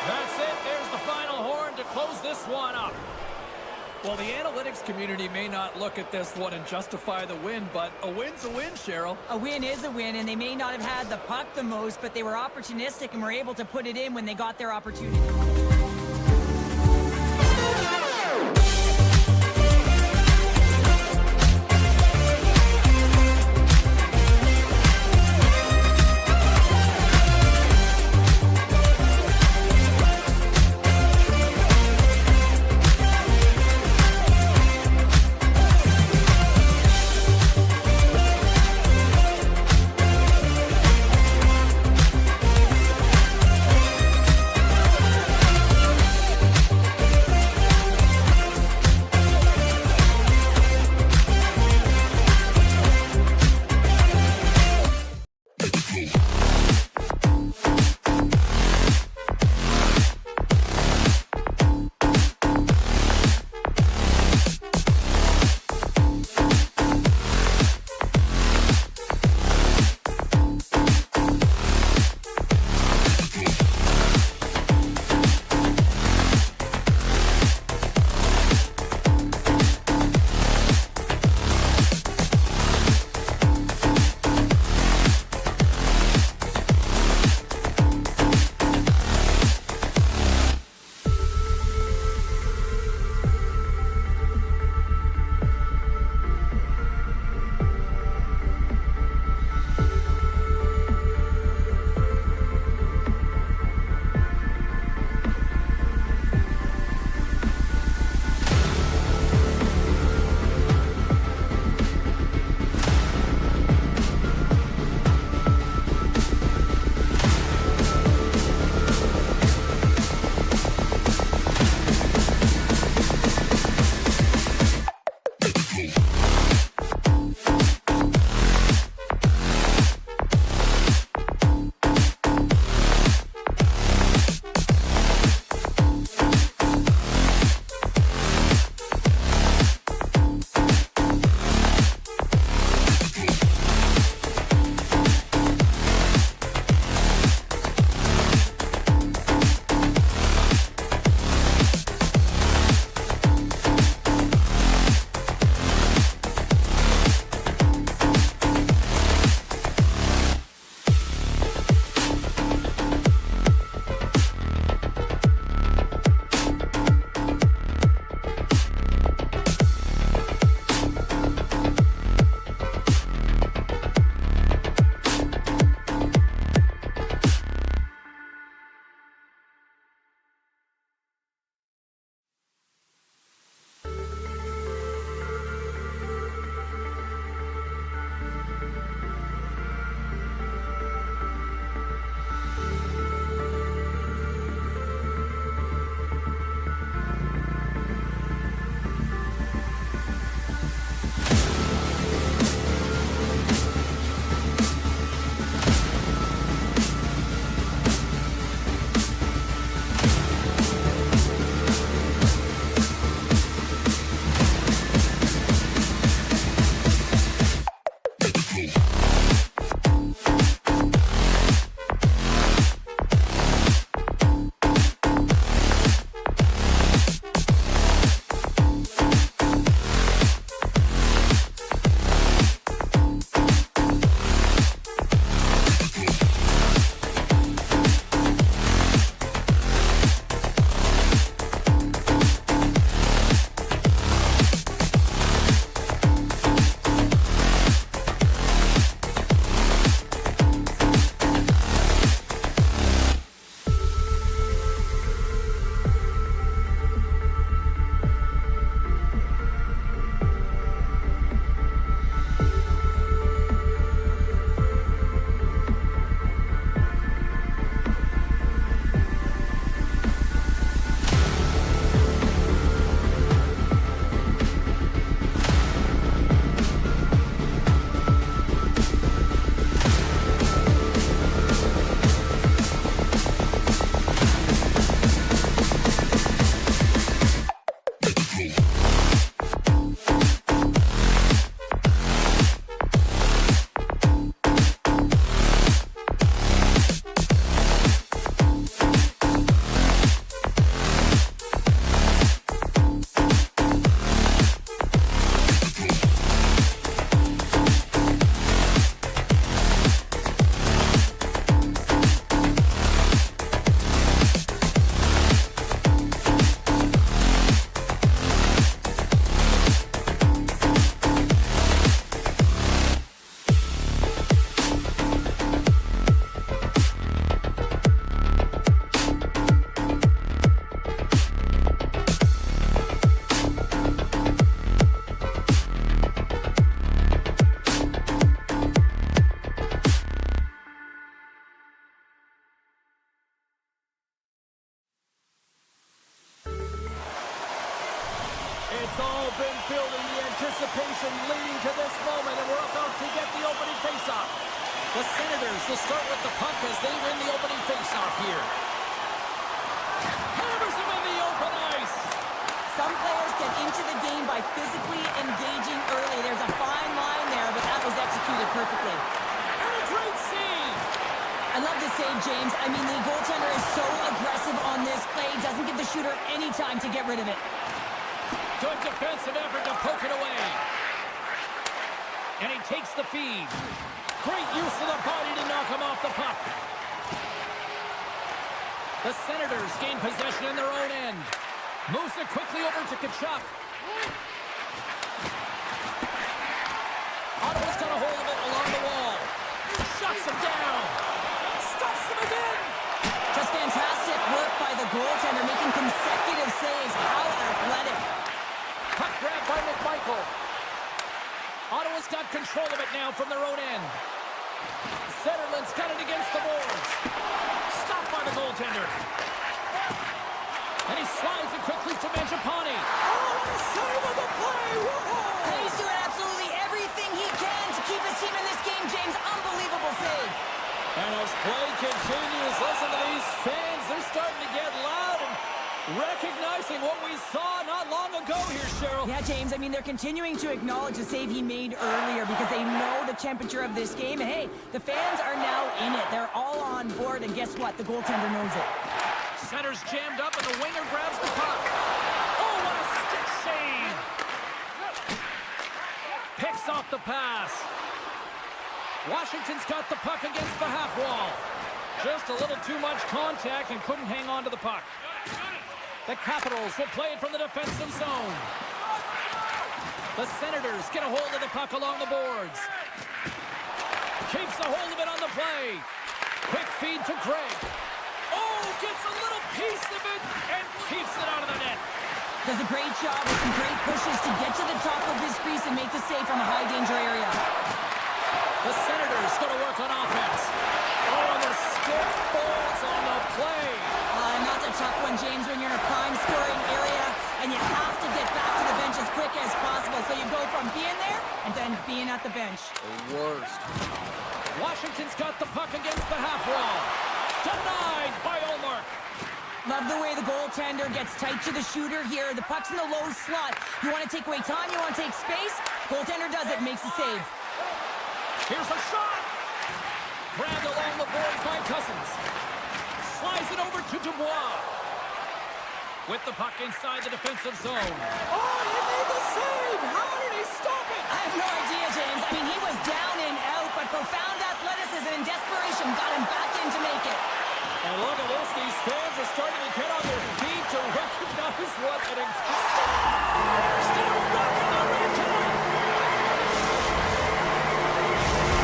That's it. There's the final horn to close this one up. Well, the analytics community may not look at this one and justify the win, but a win's a win, Cheryl. A win is a win, and they may not have had the puck the most, but they were opportunistic and were able to put it in when they got their opportunity. It's all been building, the anticipation leading to this moment, and we're about to get the opening faceoff. The Senators will start with the puck as they win the opening faceoff here. Hammers him in the open ice. Some players get into the game by physically engaging early. There's a fine line there, but that was executed perfectly. And a great save. I love the save, James. I mean, the goaltender is so aggressive on this play. Doesn't give the shooter any time to get rid of it. Good defensive effort to poke it away. And he takes the feed. Great use of the body to knock him off the puck. The Senators gain possession in their own end. Moves it quickly over to Kachuk. Ottawa's got a hold of it along the wall. Shuts him down. Stuffs him again. Just fantastic work by the goaltender, making consecutive saves. How athletic. Puck grab by MaakY. Ottawa's got control of it now from their own end. Zetterlund's got it against the boards. Stopped by the goaltender. And he slides it quickly to MaakY. Oh, the save of the play! Whoa! And he's doing absolutely everything he can to keep his team in this game, James. Unbelievable save. And as play continues, listen to these fans. They're starting to get loud and recognizing what we saw not long ago here, Cheryl. Yeah, James, I mean, they're continuing to acknowledge the save he made earlier because they know the temperature of this game. And hey, the fans are now in it. They're all on board, and guess what? The goaltender knows it. Center's jammed up, and the winger grabs the puck. Oh, what a stick save! Picks off the pass. Washington's got the puck against the half wall. Just a little too much contact and couldn't hang on to the puck. The Capitals will play it from the defensive zone. The Senators get a hold of the puck along the boards. Keeps a hold of it on the play. Quick feed to Greg. Oh, gets a little piece of it and keeps it out of the net. Does a great job with some great pushes to get to the top of his crease and make the save from a high-danger area. The Senators going to work on offense. Oh, and the stick falls on the play. And that's a tough one, James, when you're in a prime scoring area and you have to get back to the bench as quick as possible. So you go from being there and then being at the bench. The worst. Washington's got the puck against the half wall. Denied by Olmark. Love the way the goaltender gets tight to the shooter here. The puck's in the low slot. You want to take away time, you want to take space. Goaltender does it, makes the save. Here's a shot. Grabbed along the boards by Cousins. Slides it over to Dubois. With the puck inside the defensive zone. Oh, he made the save. How did he stop it? I have no idea, James. I mean, he was down and out, but profound athleticism and desperation got him back in to make it. And look at this. These fans are starting to get on their feet to recognize what an incredible... Still rocking the red tonight.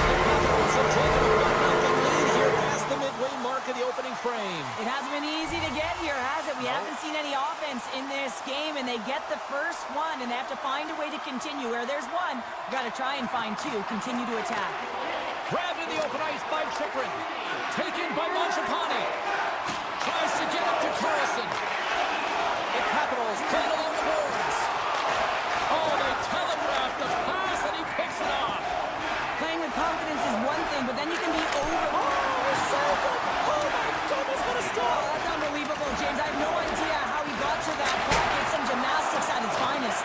The Capitals have taken a 1-0 lead here past the midway mark of the opening frame. It hasn't been easy to get here, has it? We haven't seen any offense in this game, and they get the first one, and they have to find a way to continue. Where there's one, you got to try and find two. Continue to attack. Grabbed in the open ice by Chychrun. Taken by MaakY. Tries to get it to Carlson. The Capitals play it along the boards. Oh, they telegraphed the pass, and he picks it off. Playing with confidence is one thing, but then you can be over... Oh, so good. Oh, my goodness, what a stop. Oh, that's unbelievable, James. I have no idea how he got to that puck. It's some gymnastics at its finest.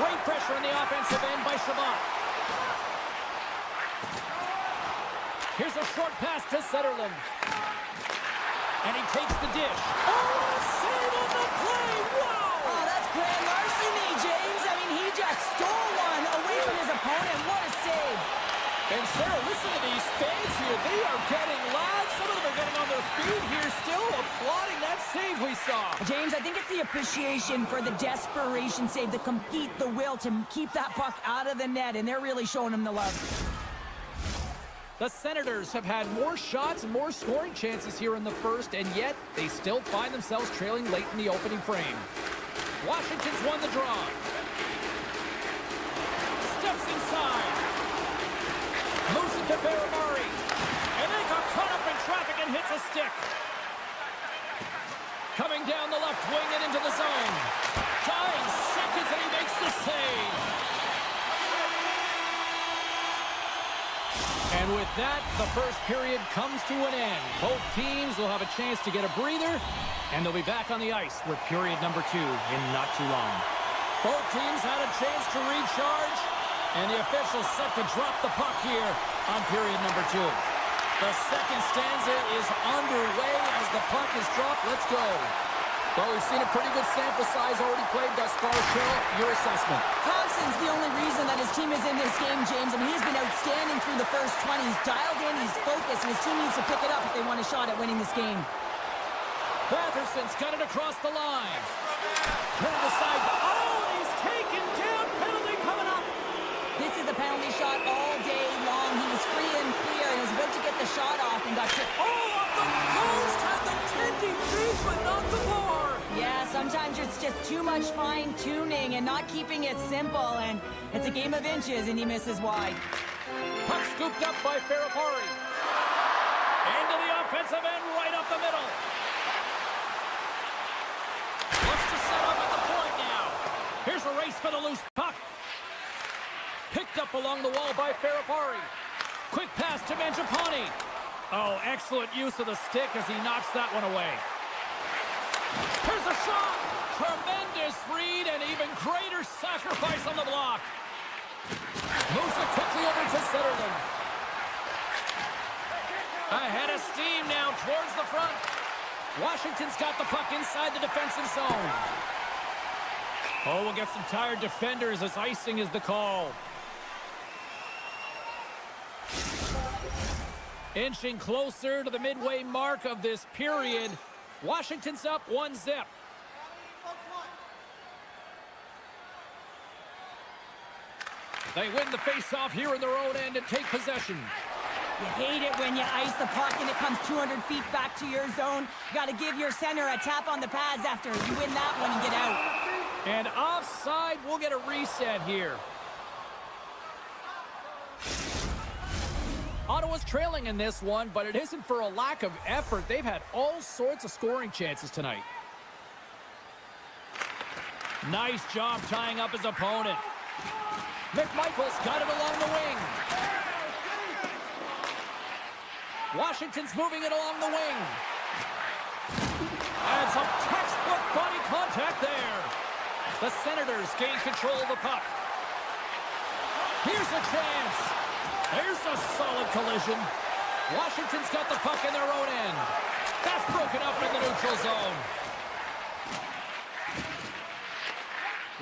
Great pressure on the offensive end by Shabbat. Here's a short pass to Zetterlund. And he takes the dish. Oh, save on the play. Wow. Oh, that's grand larceny, James. I mean, he just stole one away from his opponent. What a save. And Cheryl, listen to these fans here. They are getting loud. Some of them are getting on their feet here, still applauding that save we saw. James, I think it's the appreciation for the desperation save, the compete, the will to keep that puck out of the net, and they're really showing him the love. The Senators have had more shots and more scoring chances here in the first, and yet they still find themselves trailing late in the opening frame. Washington's won the draw. Steps inside. Moves it to Baramari. And they got caught up in traffic and hits a stick. Coming down the left wing and into the zone. Giants second the save. And with that, the first period comes to an end. Both teams will have a chance to get a breather, and they'll be back on the ice with period number 2 in not too long. Both teams had a chance to recharge, and the officials set to drop the puck here on period number 2. The second stanza is underway as the puck is dropped. Let's go. Well, we've seen a pretty good sample size already played thus far. Cheryl, your assessment. Thompson's the only reason that his team is in this game, James. I mean, he's been outstanding through the first 20. He's dialed in, he's focused, and his team needs to pick it up if they want a shot at winning this game. Batherson's got it across the line. Turned aside. Oh, and he's taken down. Penalty coming up. This is a penalty shot all day long. He was free and clear, and was about to get the shot off and got hit. Oh, on the post had the tending feet, but not the bar. Yeah, sometimes it's just too much fine-tuning and not keeping it simple, and it's a game of inches, and he misses wide. Puck scooped up by Ferrapari. Into the offensive end, right up the middle. Looks to set up at the point now. Here's a race for the loose puck. Picked up along the wall by Ferrapari. Quick pass to Mangiapane. Oh, excellent use of the stick as he knocks that one away. Here's a shot. Tremendous read and even greater sacrifice on the block. Moves it quickly over to Zetterlund. Ahead of steam now towards the front. Washington's got the puck inside the defensive zone. Oh, we'll get some tired defenders as icing is the call. Inching closer to the midway mark of this period. Washington's up 1-0. They win the face-off here in their own end and take possession. You hate it when you ice the puck and it comes 200 feet back to your zone. You got to give your center a tap on the pads after you win that one and get out. And offside, we'll get a reset here. Ottawa's trailing in this one, but it isn't for a lack of effort. They've had all sorts of scoring chances tonight. Nice job tying up his opponent. McMichael's got it along the wing. Washington's moving it along the wing. And some textbook body contact there. The Senators gain control of the puck. Here's a chance. There's a solid collision. Washington's got the puck in their own end. That's broken up in the neutral zone.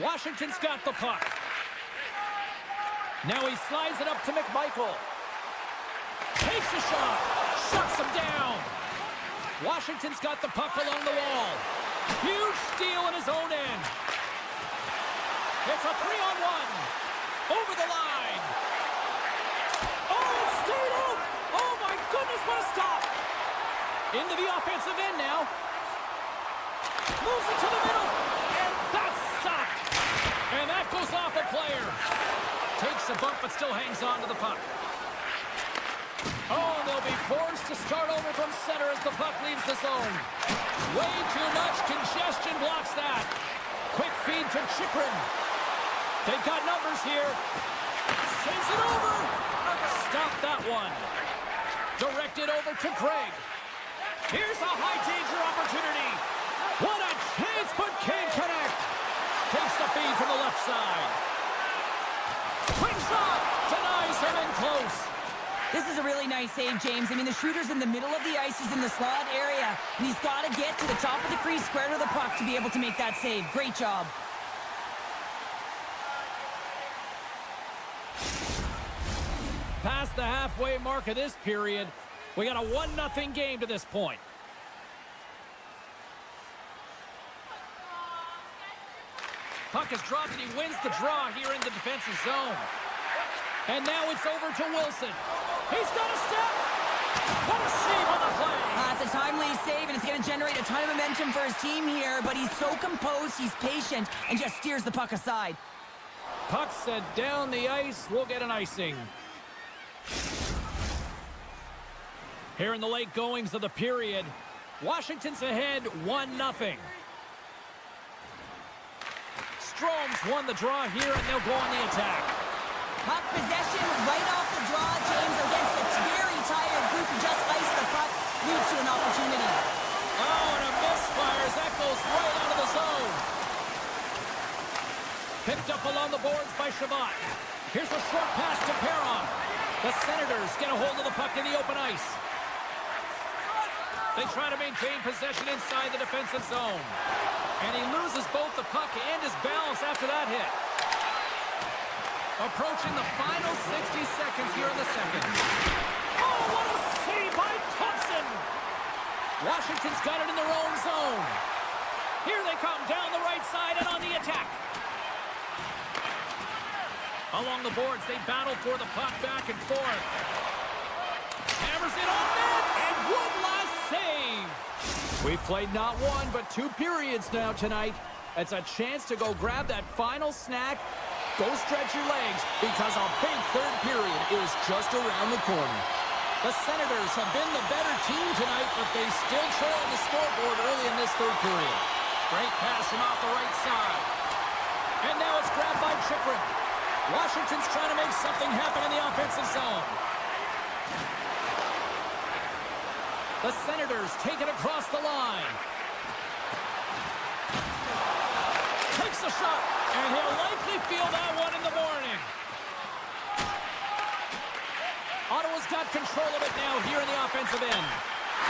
Washington's got the puck. Now he slides it up to McMichael. Takes a shot. Shuts him down. Washington's got the puck along the wall. Huge steal in his own end. It's a 3-on-1. Over the line. Oh, it stayed out. Oh, my goodness, what a stop. Into the offensive end now. Moves it to the middle. And that's stopped. And that goes off a player. Takes a bump, but still hangs on to the puck. Oh, they'll be forced to start over from center as the puck leaves the zone. Way too much congestion blocks that. Quick feed to Chychrun. They've got numbers here. Sends it over. Stop that one. Directed over to Craig. Here's a high-danger opportunity. What a chance, but can't connect. Takes the feed from the left side. Quick shot. Denies him in close. This is a really nice save, James. I mean, the shooter's in the middle of the ice. He's in the slot area, and he's got to get to the top of the crease, square to the puck, to be able to make that save. Great job. Past the halfway mark of this period, we got a 1-0 game to this point. Puck is dropped and he wins the draw here in the defensive zone. And now it's over to Wilson. He's got a step. What a save on the play. It's a timely save, and it's going to generate a ton of momentum for his team here, but he's so composed, he's patient, and just steers the puck aside. Puck set down the ice. We'll get an icing. Here in the late goings of the period, Washington's ahead 1-0. Strome's won the draw here, and they'll go on the attack. Puck possession right off the draw, James, against a very tired group who just iced the puck, leads to an opportunity. Oh, and a misfire as that goes right out of the zone. Picked up along the boards by Shabbat. Here's a short pass to Perron. The Senators get a hold of the puck in the open ice. They try to maintain possession inside the defensive zone. And he loses both the puck and his balance after that hit. Approaching the final 60 seconds here in the second. Oh, what a save by Thompson! Washington's got it in their own zone. Here they come down the right side and on the attack. Along the boards, they battle for the puck back and forth. Hammers it on net, and one last save. We've played not one, but 2 periods now tonight. It's a chance to go grab that final snack. Go stretch your legs, because a big third period is just around the corner. The Senators have been the better team tonight, but they still trail the scoreboard early in this third period. Great pass from off the right side. And now it's grabbed by Chychrun. Washington's trying to make something happen in the offensive zone. The Senators take it across the line. Takes a shot, and he'll likely feel that one in the morning. Ottawa's got control of it now here in the offensive end.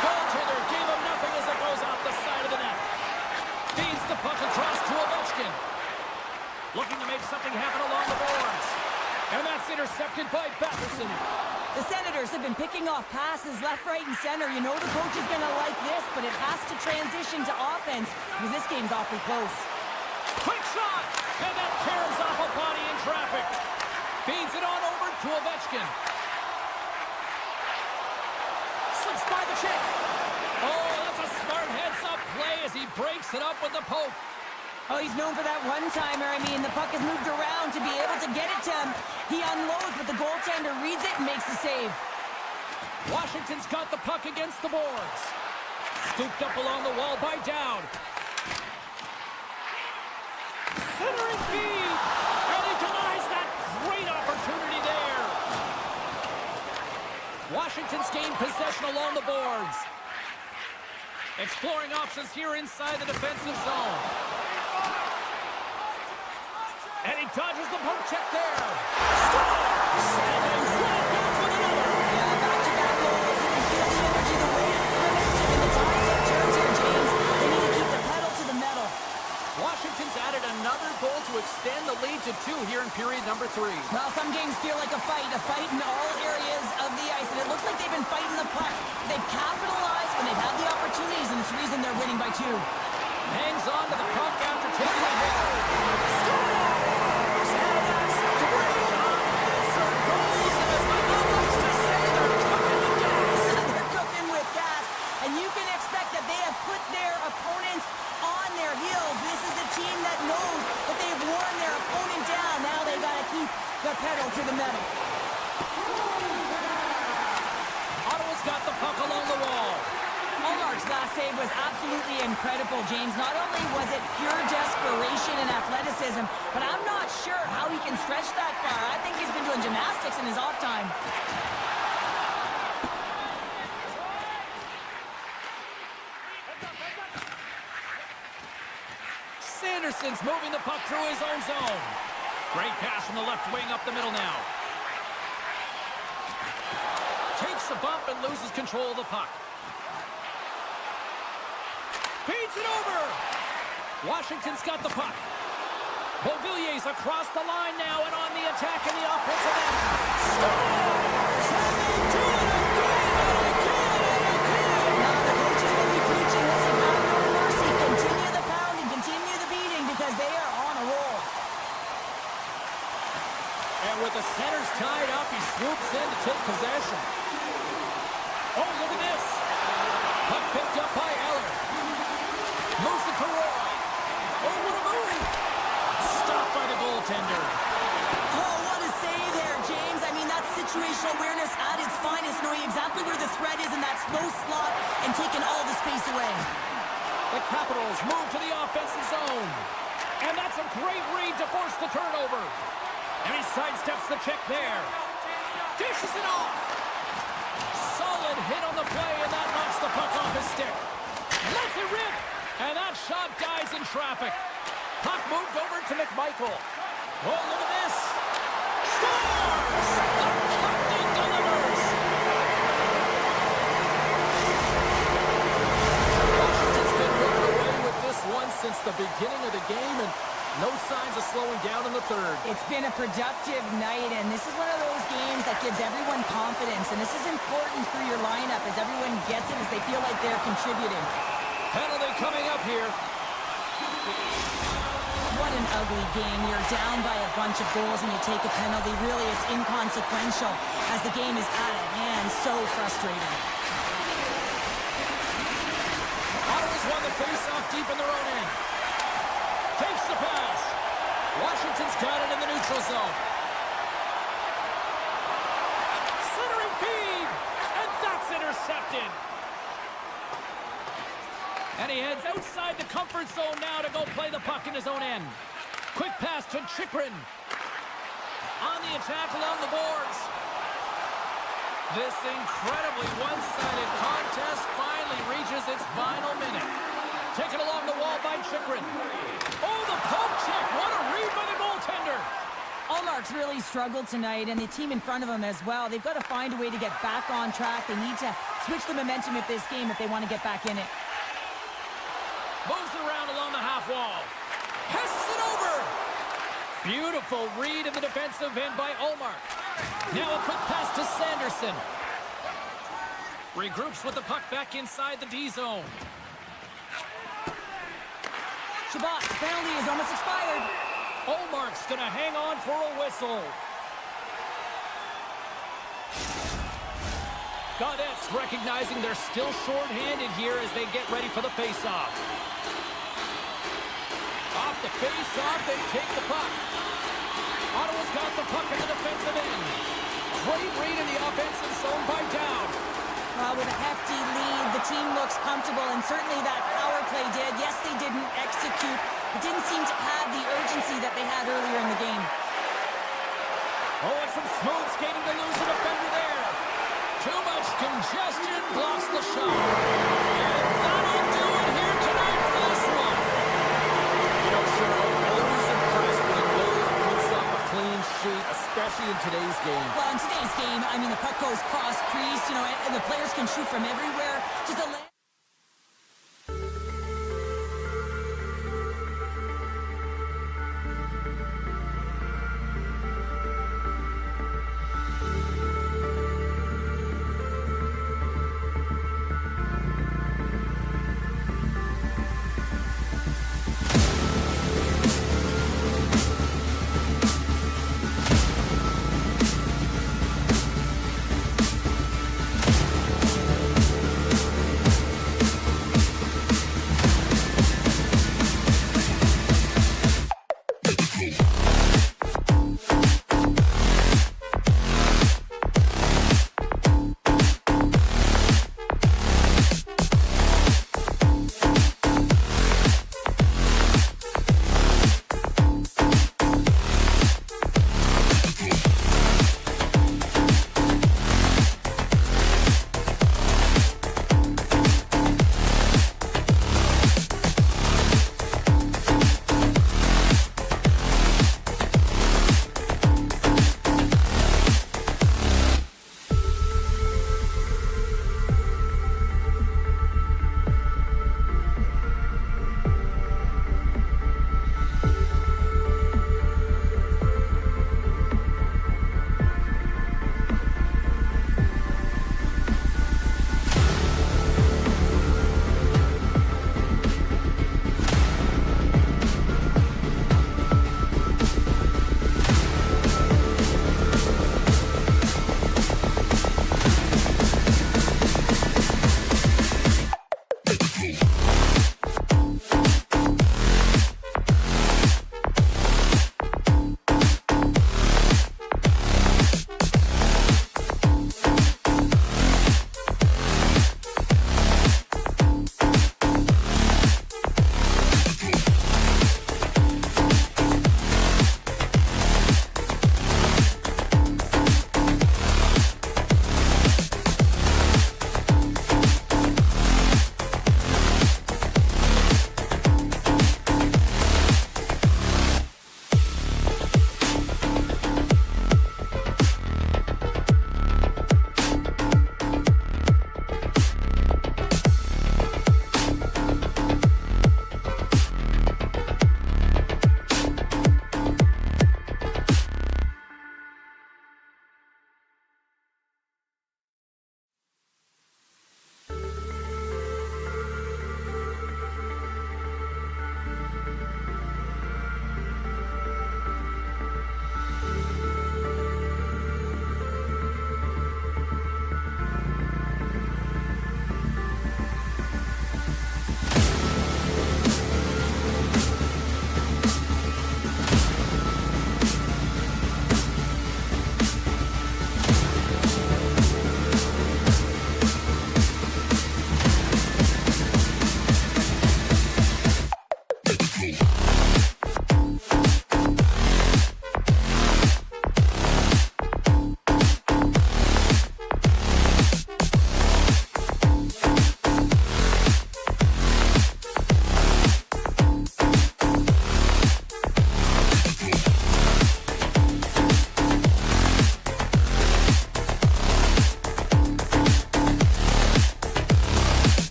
Goaltender gave him nothing as it goes out the side of the net. Feeds the puck across to Ovechkin. Looking to make something happen along the boards. And that's intercepted by Batherson. The Senators have been picking off passes left, right, and center. You know the coach is going to like this, but it has to transition to offense because this game's awfully close. Quick shot! And that tears off a body in traffic. Feeds it on over to Ovechkin. Slips by the check. Oh, that's a smart heads-up play as he breaks it up with the poke. Oh, he's known for that one-timer. I mean, the puck has moved around to be able to get it to him. He unloads, but the goaltender reads it and makes the save. Washington's got the puck against the boards. Scooped up along the wall by Dowd. Centering feed! And he denies that great opportunity there. Washington's gained possession along the boards. Exploring options here inside the defensive zone. And he dodges the poke check there. Scores! And they run back with another. Yeah, back-to-back goals. You can feel the energy, the weight of the momentum, and the tides have turned here, James. They need to keep the pedal to the metal. Washington's added another goal to extend the lead to 2 here in period number 3. Well, some games feel like a fight in all areas of the ice, and it looks like they've been fighting the puck. They've capitalized when they've had the opportunities, and it's the reason they're winning by 2. Hangs on to the puck after taking a hit. Scores! And that's 3 unanswered goals, and as my mom likes to say, they're cooking with gas. They're cooking with gas, and you can expect that they have put their opponents on their heels. This is a team that knows that they've worn their opponent down. Now they got to keep the pedal to the metal. Ottawa's got the puck along the wall. Allmark's last save was absolutely incredible, James. Not only was it pure desperation and athleticism, but I'm not sure how he can stretch that far. I think he's been doing gymnastics in his off time. Sanderson's moving the puck through his own zone. Great pass from the left wing up the middle now. Takes a bump and loses control of the puck. Feeds it over. Washington's got the puck. Beauvillier's across the line now and on the attack in the offensive end. Scores! And they do it again and again and again. Now the coaches will be preaching this and have no mercy. Continue the pounding, continue the beating because they are on a roll. And with the centers tied up, he swoops in to take possession. Oh, look at this. Puck picked up by Eller. Moves it to Roy. Oh, what a move. Stopped by the goaltender. Oh, what a save there, James. I mean, that's situational awareness at its finest, knowing exactly where the threat is in that slow slot and taking all the space away. The Capitals move to the offensive zone. And that's a great read to force the turnover. And he sidesteps the check there. Dishes it off. Solid hit on the play, and that knocks the puck off his stick. Lets it rip. And that shot dies in traffic. Puck moved over to MaakY. Oh, look at this. Scores! The captain delivers. Washington's been running away with this one since the beginning of the game, and no signs of slowing down in the third. It's been a productive night, and this is one of those games that gives everyone confidence, and this is important for your lineup as everyone gets it, as they feel like they're contributing. Penalty coming up here. What an ugly game. You're down by a bunch of goals and you take a penalty. Really, it's inconsequential as the game is out of hand. So frustrating. Ottawa's won the face-off deep in their own end. Takes the pass. Washington's got it in the neutral zone. Centering feed. And that's intercepted. And he heads outside the comfort zone now to go play the puck in his own end. Quick pass to Chychrun. On the attack along the boards. This incredibly one-sided contest finally reaches its final minute. Taken along the wall by Chychrun. Oh, the poke check. What a read by the goaltender. Ullmark's really struggled tonight, and the team in front of him as well. They've got to find a way to get back on track. They need to switch the momentum of this game if they want to get back in it. Moves it around along the half wall. Passes it over. Beautiful read in the defensive end by Ullmark. Now a quick pass to Sanderson. Regroups with the puck back inside the D zone. Shabbat's penalty is almost expired. Ullmark's going to hang on for a whistle. Gaudette's recognizing they're still short-handed here as they get ready for the face-off. Off the face-off, they take the puck. Ottawa's got the puck in the defensive end. Great read in the offensive zone by Dowd. With a hefty lead, the team looks comfortable, and certainly that power play did. Yes, they didn't execute. It didn't seem to have the urgency that they had earlier in the game. Oh, and some smooth skating to lose a defender there. Too much congestion blocks the shot. And that'll do it here tonight for this one. You know, Cheryl, always impressed when a goalie puts up a clean sheet, especially in today's game. Well, in today's game, I mean, the puck goes cross-crease, you know, and the players can shoot from everywhere. Just a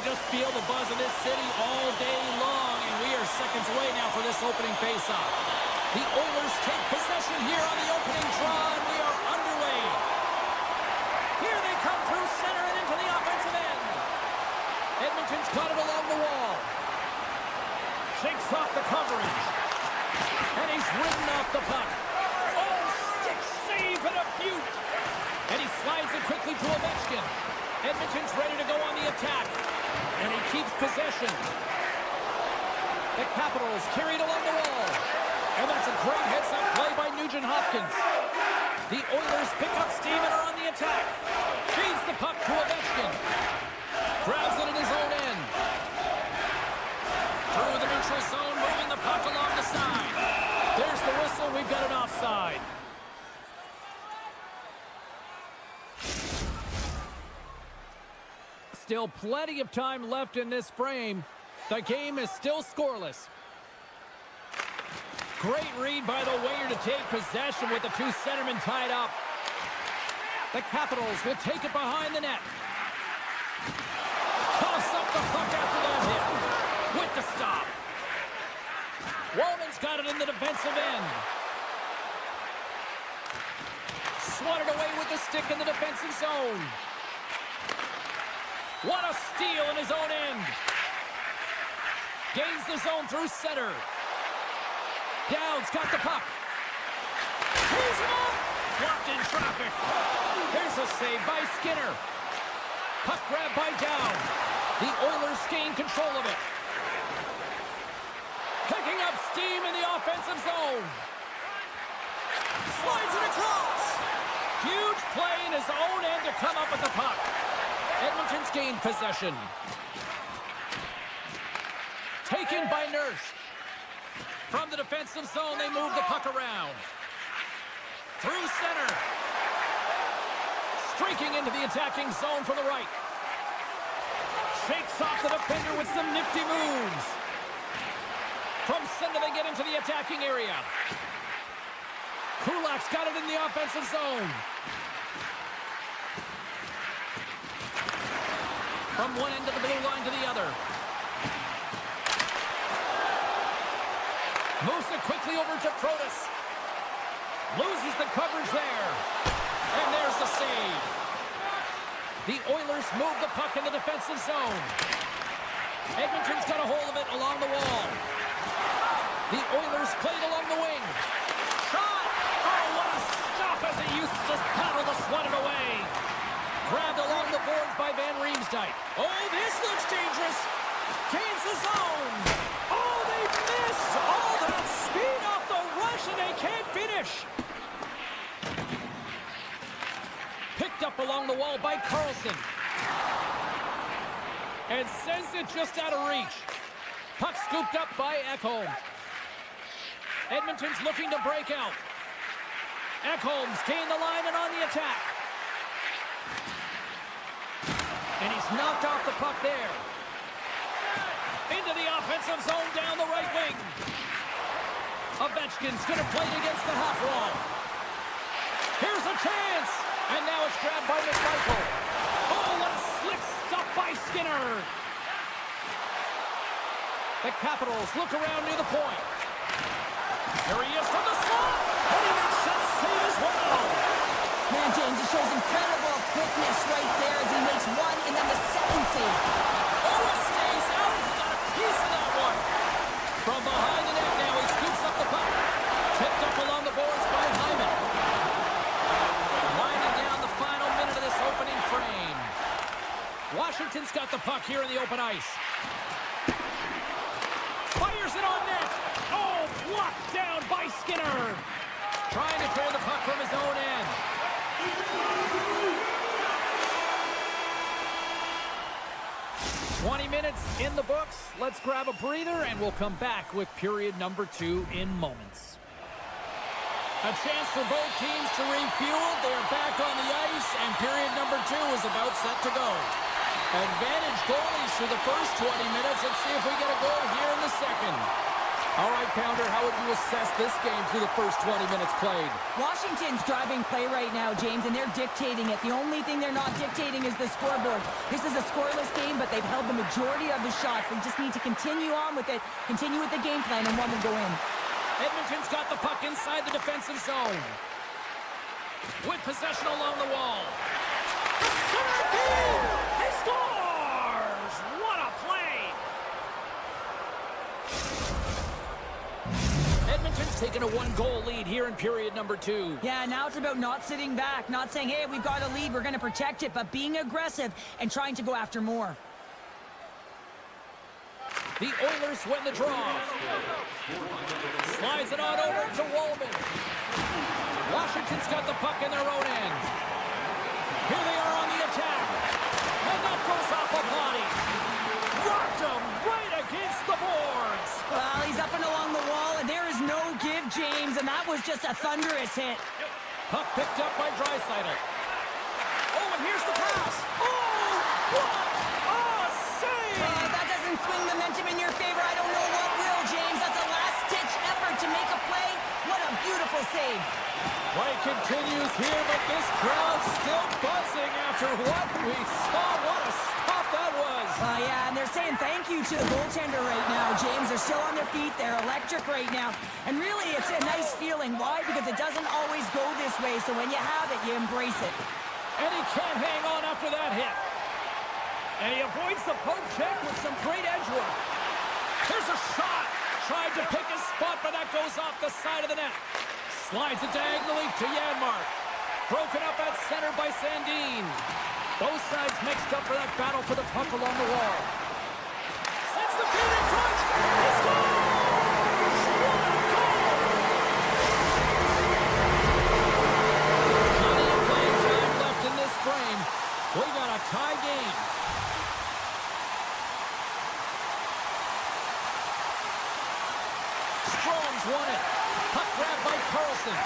just feel the buzz of this city all day long, and we are seconds away now for this opening faceoff. The Oilers take possession here on the opening draw, and we are underway. Here they come through center and into the offensive end. Edmonton's got it along the wall. Shakes off the coverage. And he's ridden off the puck. Oh, stick save and a beaut. And he slides it quickly to Ovechkin. Edmonton's ready to go on the attack. And he keeps possession. The Capitals carried along the wall. And that's a great heads-up play by Nugent-Hopkins. The Oilers pick up steam and are on the attack. Feeds the puck to Ovechkin. Grabs it in his own end. Through the neutral zone, moving the puck along the side. There's the whistle. We've got an offside. Still plenty of time left in this frame. The game is still scoreless. Great read by the winger to take possession with the two centermen tied up. The Capitals will take it behind the net. Toss up the puck after that hit. With the stop. Wallman's got it in the defensive end. Swatted away with the stick in the defensive zone. What a steal in his own end. Gains the zone through center. Downs got the puck. He's him up. Blocked in traffic. Here's a save by Skinner. Puck grab by Down. The Oilers gain control of it. Picking up steam in the offensive zone. Slides it across. Huge play in his own end to come up with the puck. Edmonton's gained possession. Taken by Nurse. From the defensive zone, they move the puck around. Through center. Streaking into the attacking zone for the right. Shakes off the defender with some nifty moves. From center, they get into the attacking area. Kulak's got it in the offensive zone. From one end of the blue line to the other. Moves it quickly over to Protas. Loses the coverage there. And there's the save. The Oilers move the puck in the defensive zone. Edmonton's got a hold of it along the wall. The Oilers played along the wing. Shot! Oh, what a stop as he used to just paddle the swatted away. Grabbed along the boards by Van Riemsdyk. Oh, this looks dangerous. Gains the zone. Oh, they missed. All that speed off the rush, and they can't finish. Picked up along the wall by Carlson. And sends it just out of reach. Puck scooped up by Ekholm. Edmonton's looking to break out. Ekholm's gained the line and on the attack. And he's knocked off the puck there. Into the offensive zone down the right wing. Ovechkin's going to play it against the half wall. Here's a chance. And now it's grabbed by McMichael. Oh, what a slick stop by Skinner. The Capitals look around near the point. Here he is from the slot. And he makes that save as well. Man, James, it shows incredible quickness right there as he makes one and then the second save. Oh, it stays out. He got a piece of that one. From behind the net now, he scoops up the puck. Tipped up along the boards by Hyman. Winding down the final minute of this opening frame. Washington's got the puck here in the open ice. Fires it on net. Oh, blocked down by Skinner. Trying to clear the puck from his own end. "20 minutes in the books. Let's grab a breather, and we'll come back with period number 2 in moments. A chance for both teams to refuel. They're back on the ice, and period number 2 is about set to go. Advantage goalies through the first 20 minutes. Let's see if we get a goal here in the second. All right, Pounder, how would you assess this game through the first 20 minutes played? Washington's driving play right now, James, and they're dictating it. The only thing they're not dictating is the scoreboard. This is a scoreless game, but they've held the majority of the shots. They just need to continue on with it, continue with the game plan, and one will go in. Edmonton's got the puck inside the defensive zone. With possession along the wall. Center field! He scores! What a play! Edmonton's taken a one-goal lead here in period number 2. Yeah, now it's about not sitting back, not saying, hey, we've got a lead, we're going to protect it, but being aggressive and trying to go after more. The Oilers win the draw. Slides it on over to Wallman. Washington's got the puck in their own end. Here they are on the attack. And that goes off a body. Rocked him right against the boards. Well, he's up and along the wall, and there is no give, James, and that was just a thunderous hit. Puck picked up by Draisaitl. Oh, and here's the pass. Oh, what a save! That doesn't swing momentum in your favor. I don't know what will, James. That's a last-ditch effort to make a play. What a beautiful save. Play continues here, but this crowd's still buzzing after what we saw. What a stop that was. Yeah, and they're saying thank you to the goaltender right now, James. They're still on their feet. They're electric right now. And really, it's a nice feeling. Why? Because it doesn't always go this way, so when you have it, you embrace it. And he can't hang on after that hit. And he avoids the poke check with some great edge work. Here's a shot. Tried to pick his spot, but that goes off the side of the net. Slides it diagonally to Janmark. Broken up at center by Sandin. Both sides mixed up for that battle for the puck along the wall. Sends the feed in front. He scores! What a goal! Plenty of playing time left in this frame. We got a tie game. Strong's won it. Puck grab by Carlson.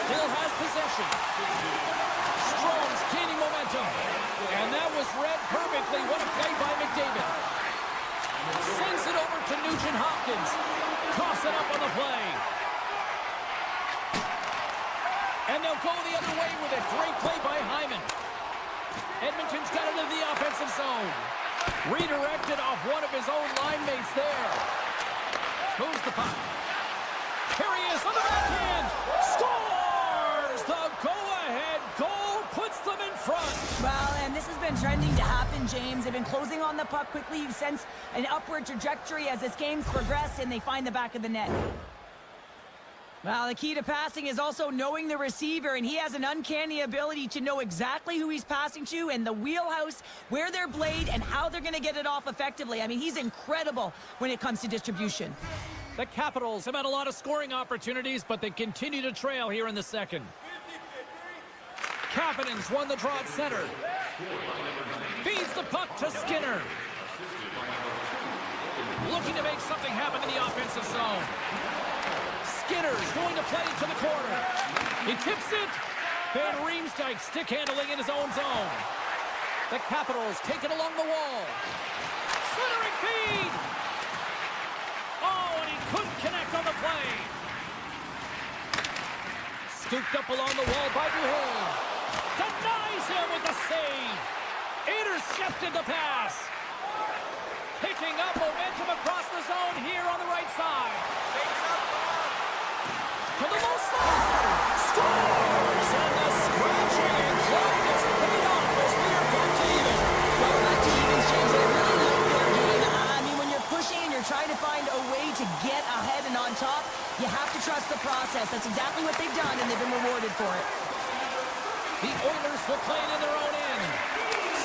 Still has possession. Strong's gaining momentum. And that was read perfectly. What a play by McDavid. Sends it over to Nugent Hopkins. Coughs it up on the play. And they'll go the other way with it. Great play by Hyman. Edmonton's got it into the offensive zone. Redirected off one of his own line mates there. Moves the puck. Here he is on the backhand. Scores! The go-ahead goal puts them in front. Well, and this has been trending to happen, James. They've been closing on the puck quickly. You sense an upward trajectory as this game's progressed, and they find the back of the net. Well, the key to passing is also knowing the receiver, and he has an uncanny ability to know exactly who he's passing to and the wheelhouse, where they're blade, and how they're going to get it off effectively. I mean, he's incredible when it comes to distribution. The Capitals have had a lot of scoring opportunities, but they continue to trail here in the second. Kapanen's won the draw at center. Feeds the puck to Skinner. Looking to make something happen in the offensive zone. Skinner's going to play it to the corner. He tips it. Van Riemsdyk stick handling in his own zone. The Capitals take it along the wall. Centering feed. Oh, and he couldn't connect on the play. Scooped up along the wall by Duhaime. Denies him with the save. Intercepted the pass. Picking up momentum across the zone here on the right side. To the low slide. Scores! And the scratching and clawing is paid off as we are back to even. Well, back to evens, James. I really like their game. I mean, when you're pushing and you're trying to find a way to get ahead and on top, you have to trust the process. That's exactly what they've done, and they've been rewarded for it. The Oilers will play it in their own end.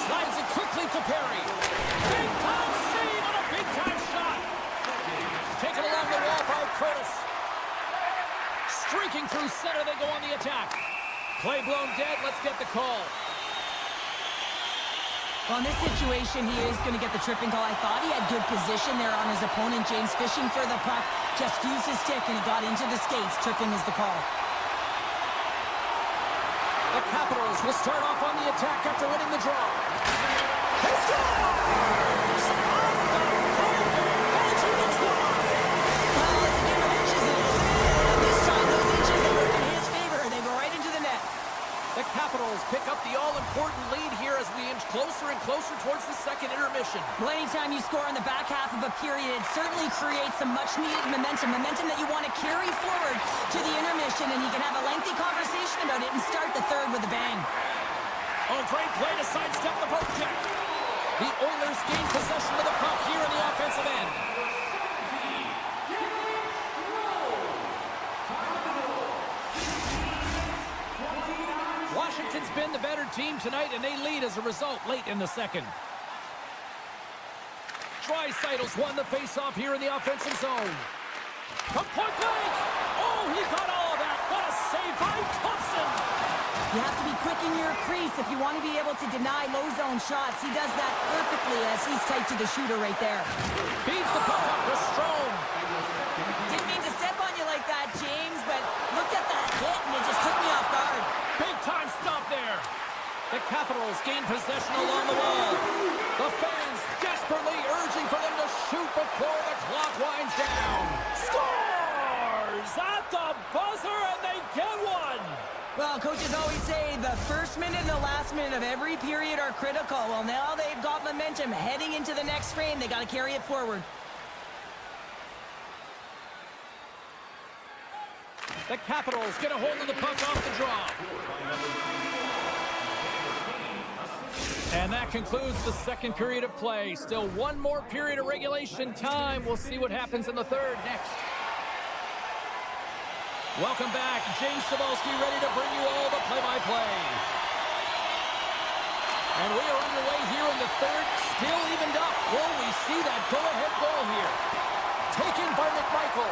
Slides it quickly to Perry. Big-time save and a big-time shot. Taken along the wall by Protas. Streaking through center, they go on the attack. Play blown dead, let's get the call. Well, in this situation, he is going to get the tripping call. I thought he had good position there on his opponent, James, fishing for the puck. Just used his stick, and he got into the skates. Tripping is the call. The Capitals will start off on the attack after winning the draw. He scores! Off the poke and Belgium is wide. The Capitals pick up the all-important lead here as we inch closer and closer towards the second intermission. Well, anytime you score in the back half of a period, it certainly creates some much-needed momentum that you want to carry forward to the intermission, and you can have a lengthy conversation about it and start the third with a bang. Oh, great play to sidestep the poke check. The Oilers gain possession of the puck here in the offensive end. Washington's been the better team tonight, and they lead as a result late in the second. Draisaitl's won the faceoff here in the offensive zone. From point blank! Oh, he got all of that! What a save by Thompson! You have to be quick in your crease if you want to be able to deny low zone shots. He does that perfectly as he's tight to the shooter right there. Beats the puck up to Strome. Didn't mean to step on you like that, James, but looked at that hit and it just took me off guard. Big time stop there. The Capitals gain possession along the wall. The fans desperately urging for them to shoot before the clock winds down. Scores at the buzzer, and they get one. Well, coaches always say the first minute and the last minute of every period are critical. Well, now they've got momentum heading into the next frame. They got to carry it forward. The Capitals get a hold of the puck off the draw. And that concludes the second period of play. Still one more period of regulation time. We'll see what happens in the third next. Welcome back. James Cebulski ready to bring you all the play-by-play. And we are underway here in the third. Still evened up. Will we see that go-ahead goal here? Taken by MaakY.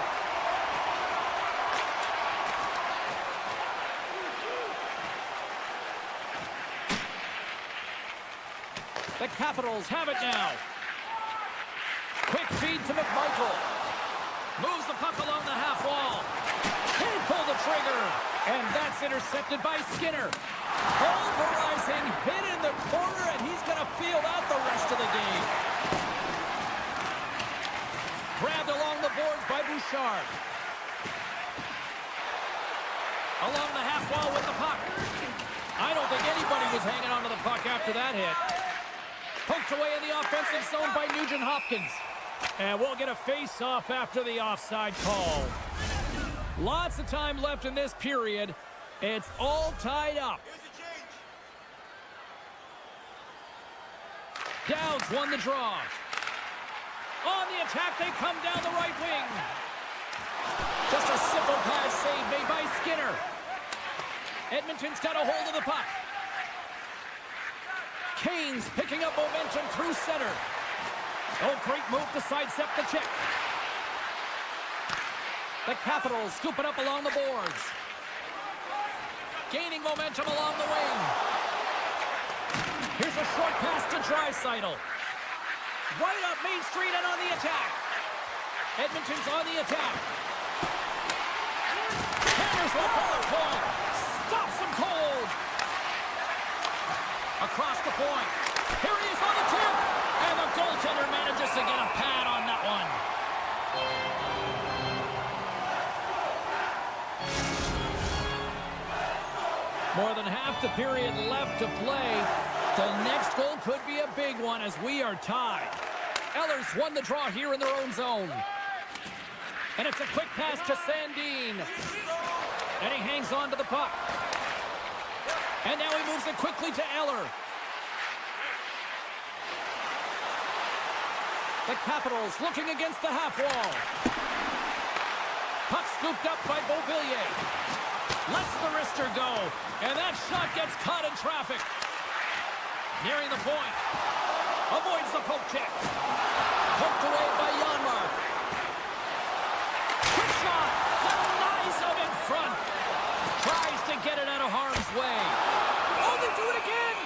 The Capitals have it now. Quick feed to MaakY. Moves the puck along the half wall. Can't pull the trigger. And that's intercepted by Skinner. Pulverizing, hit in the corner, and he's going to field out the rest of the game. Grabbed along the boards by Bouchard. Along the half wall with the puck. I don't think anybody was hanging onto the puck after that hit. Poked away in the offensive zone by Nugent-Hopkins. And we'll get a face-off after the offside call. Lots of time left in this period. It's all tied up. Downs won the draw. On the attack, they come down the right wing. Just a simple pass save made by Skinner. Edmonton's got a hold of the puck. Kane's picking up momentum through center. Oh, great move to sidestep the check. The Capitals scoop it up along the boards. Gaining momentum along the wing. Here's a short pass to Draisaitl. Right up Main Street and on the attack. Edmonton's on the attack. Hammers one from the point. Stops him cold. Across the point. Here he is on the tip. And the goaltender manages to get a pad on that one. More than half the period left to play. The next goal could be a big one as we are tied. Ellers won the draw here in their own zone. And it's a quick pass to Sandin. And he hangs on to the puck. And now he moves it quickly to Eller. The Capitals looking against the half wall. Puck scooped up by Beauvillier. Lets the wrister go. And that shot gets caught in traffic. Nearing the point. Avoids the poke check. Poked away by Janmark. Quick shot. Denies him in front. Tries to get it out of harm's way. Oh, they do it again.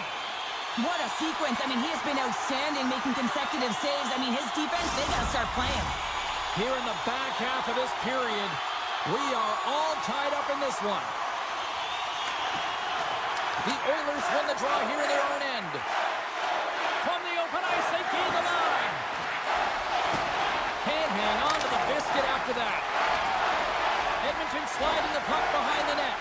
What a sequence. I mean, he has been outstanding making consecutive saves. I mean, his defense, they got to start playing. Here in the back half of this period, we are all tied up in this one. The Oilers win the draw here in their own end. From the open ice, they gain the line. Can't hang on to the biscuit after that. Edmonton sliding the puck behind the net.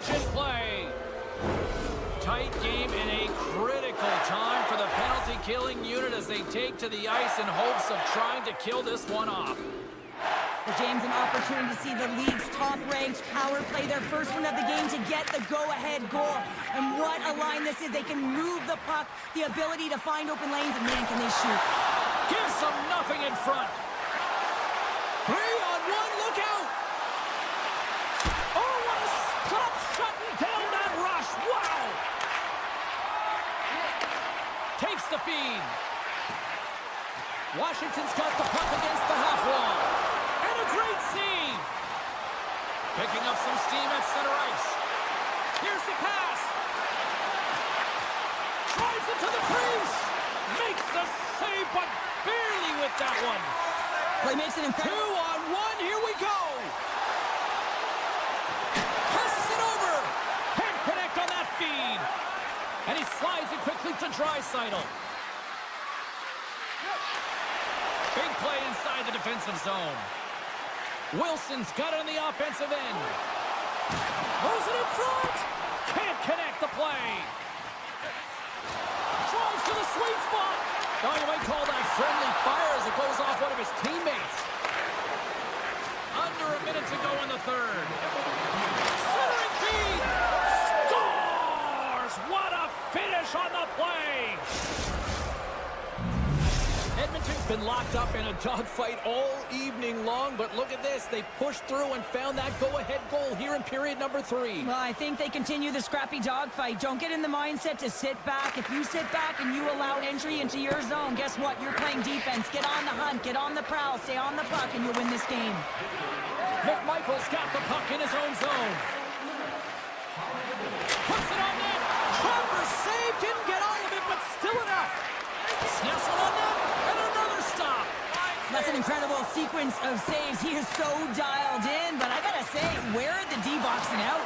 pitch in play. Tight game in a critical time for the penalty-killing unit as they take to the ice in hopes of trying to kill this one off. For James, an opportunity to see the league's top-ranked power play their first one of the game to get the go-ahead goal. And what a line this is. They can move the puck, the ability to find open lanes, and man, can they shoot. Gives them nothing in front. 3-on-1, look out! Oh, what a stop, shutting down that rush. Wow! Takes the feed. Washington's got the puck against the half wall. And a great save. Picking up some steam at center ice. Here's the pass. Drives it to the crease. Makes the save, but barely with that one. Play makes it incredible. 2-on-1, here we go. Passes it over. Can't connect on that feed. And he slides it quickly to Draisaitl. Big play inside the defensive zone. Wilson's got it on the offensive end. Throws it in front. Can't connect the play. Drives to the sweet spot. Oh, you might call that friendly fire as it goes off one of his teammates. Under a minute to go in the third. Centering feed. Scores! What a finish on the play. Edmonton's been locked up in a dogfight all evening long, but look at this. They pushed through and found that go-ahead goal here in period number 3. Well, I think they continue the scrappy dogfight. Don't get in the mindset to sit back. If you sit back and you allow entry into your zone, guess what? You're playing defense. Get on the hunt, get on the prowl, stay on the puck, and you'll win this game. McMichael's got the puck in his own zone. Puts it on net. Travers saved, didn't get all of it, but still enough. Snaps it on net, and another stop. That's an incredible sequence of saves. He is so dialed in, but I gotta say, where are the D-boxing out?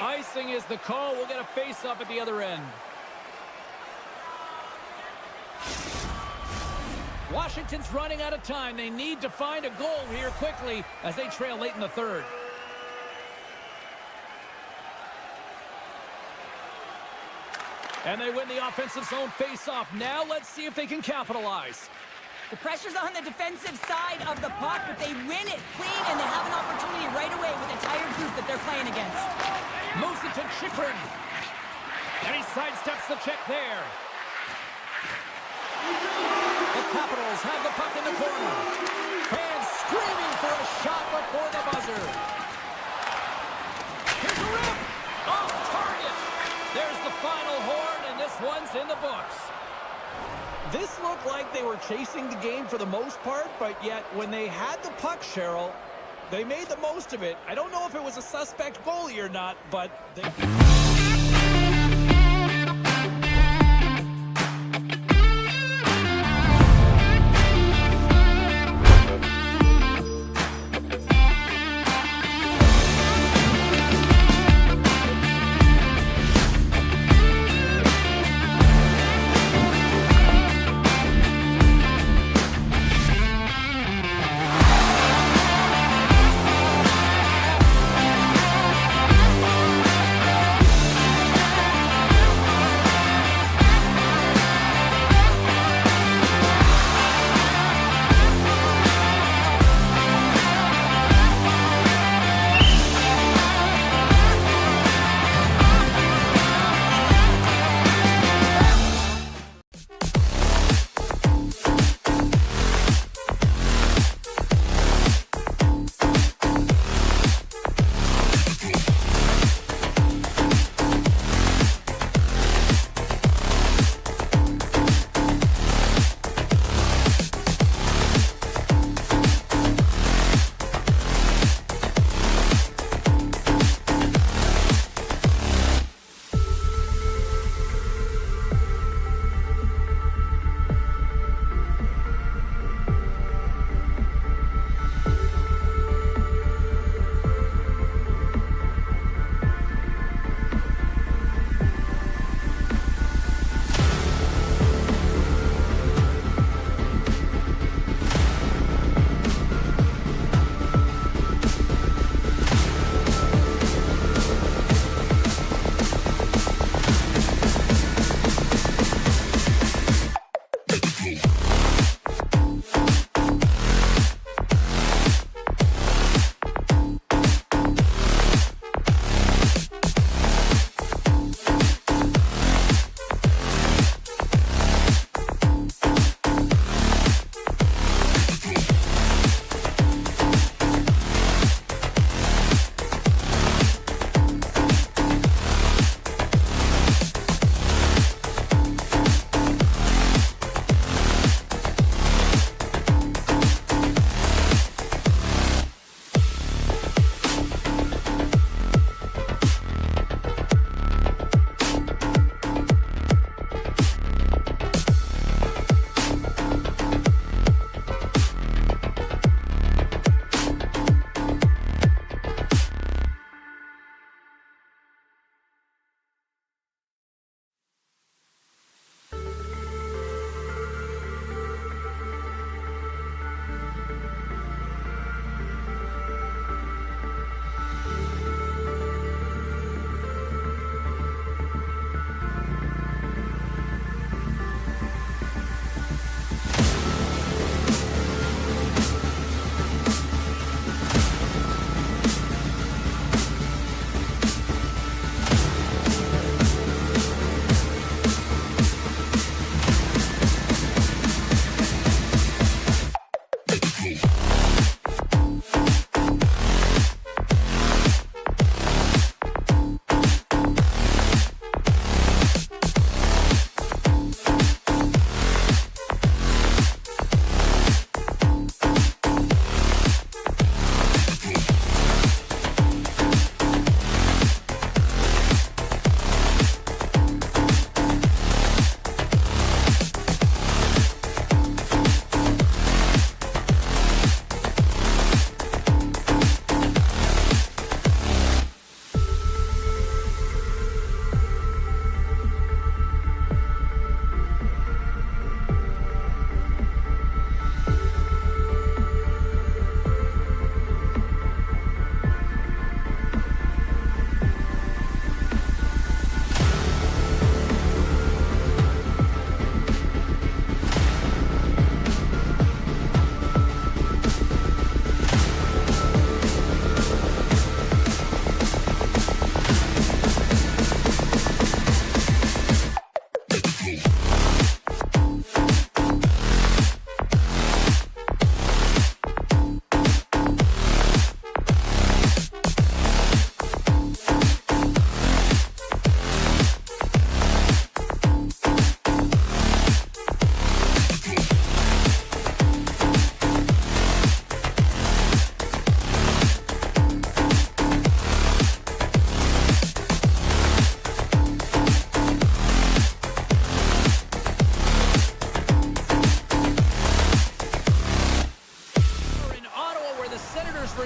Icing is the call. We'll get a face-up at the other end. Washington's running out of time. They need to find a goal here quickly as they trail late in the third. And they win the offensive zone face-off. Now let's see if they can capitalize. The pressure's on the defensive side of the puck, but they win it clean, and they have an opportunity right away with a tired group that they're playing against. Moves it to Chychrun. And he sidesteps the check there. The Capitals have the puck in the corner. Fans screaming for a shot before the buzzer. Here's a rip. Off target. There's the final horn, and this one's in the books. This looked like they were chasing the game for the most part, but yet when they had the puck, Cheryl, they made the most of it. I don't know if it was a suspect goalie or not, but they...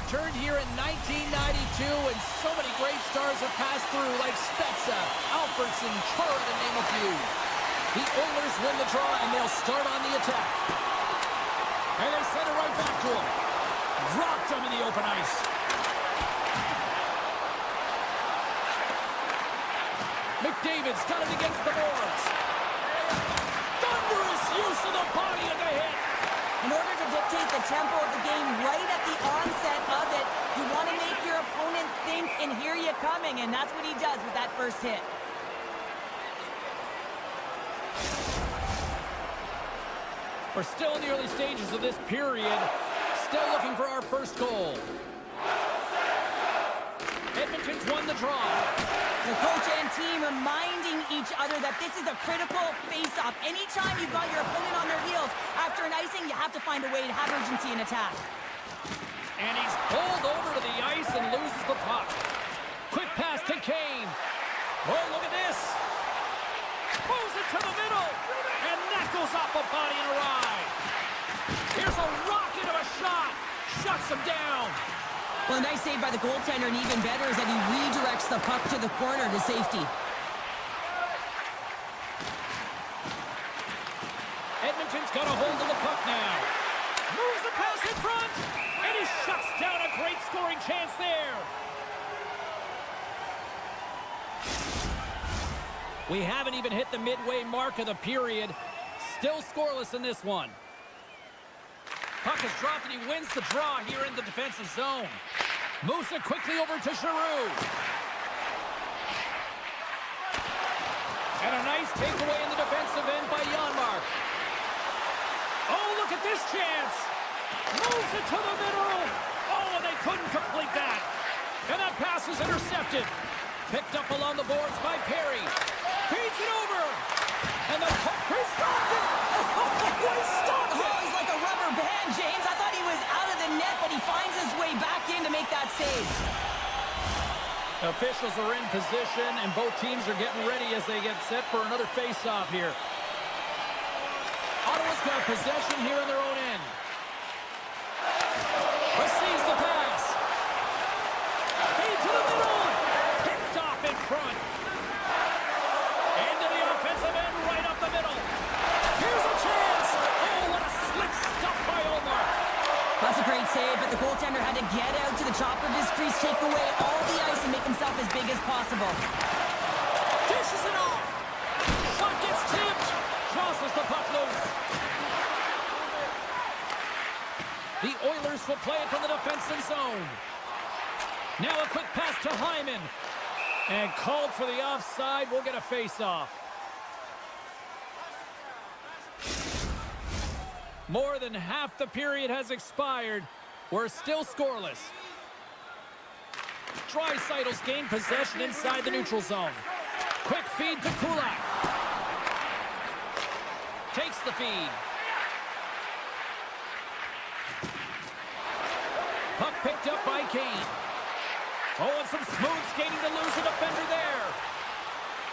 returned here in 1992, and so many great stars have passed through, like Spezza, Alfredson, Chara, to name a few. The Oilers win the draw, and they'll start on the attack. And they send it right back to him. Dropped him in the open ice. McDavid's got it against the boards. Thunderous use of the body of the hit. In order to dictate the tempo of the game right at the onset of it, you want to make your opponent think and hear you coming, and that's what he does with that first hit. We're still in the early stages of this period. Still looking for our first goal. Edmonton's won the draw. The coach and team reminding each other that this is a critical face-off. Anytime you've got your opponent on their heels after an icing, you have to find a way to have urgency in attack. And he's pulled over to the ice and loses the puck. Quick pass to Kane. Oh, look at this. Moves it to the middle. And that goes off a body and a ride. Here's a rocket of a shot. Shuts him down. Well, a nice save by the goaltender, and even better is that he redirects the puck to the corner to safety. Edmonton's got a hold of the puck now. Moves the pass in front. And he shuts down a great scoring chance there. We haven't even hit the midway mark of the period. Still scoreless in this one. Puck is dropped and he wins the draw here in the defensive zone. Moves it quickly over to Giroux. And a nice takeaway in the defensive end by Janmark. Oh, look at this chance. Moves it to the middle. Oh, and they couldn't complete that. And that pass is intercepted. Picked up along the boards by Perry. Feeds it over. And the puck, he stopped it. He stopped it. Oh, he's like a rubber band, James. I thought he was out of the net, but he finds his way back in to make that save. Officials are in position, and both teams are getting ready as they get set for another face-off here. Ottawa's got possession here on their own end. Receives the pass. Into the middle. Picked off in front. Into the offensive end, right up the middle. Here's a chance. Oh, what a slick stop by Omar. That's a great save, but the goaltender had to get out to the top of his crease, take away all the ice, and make himself as big as possible. Dishes it off. Shot gets tipped. Crosses the puck loose. The Oilers will play it from the defensive zone. Now a quick pass to Hyman. And called for the offside. We'll get a face-off. More than half the period has expired. We're still scoreless. Draisaitl's gained possession inside the neutral zone. Quick feed to Kulak. Takes the feed. Puck picked up by Kane. Oh, and some smooth skating to lose a defender there.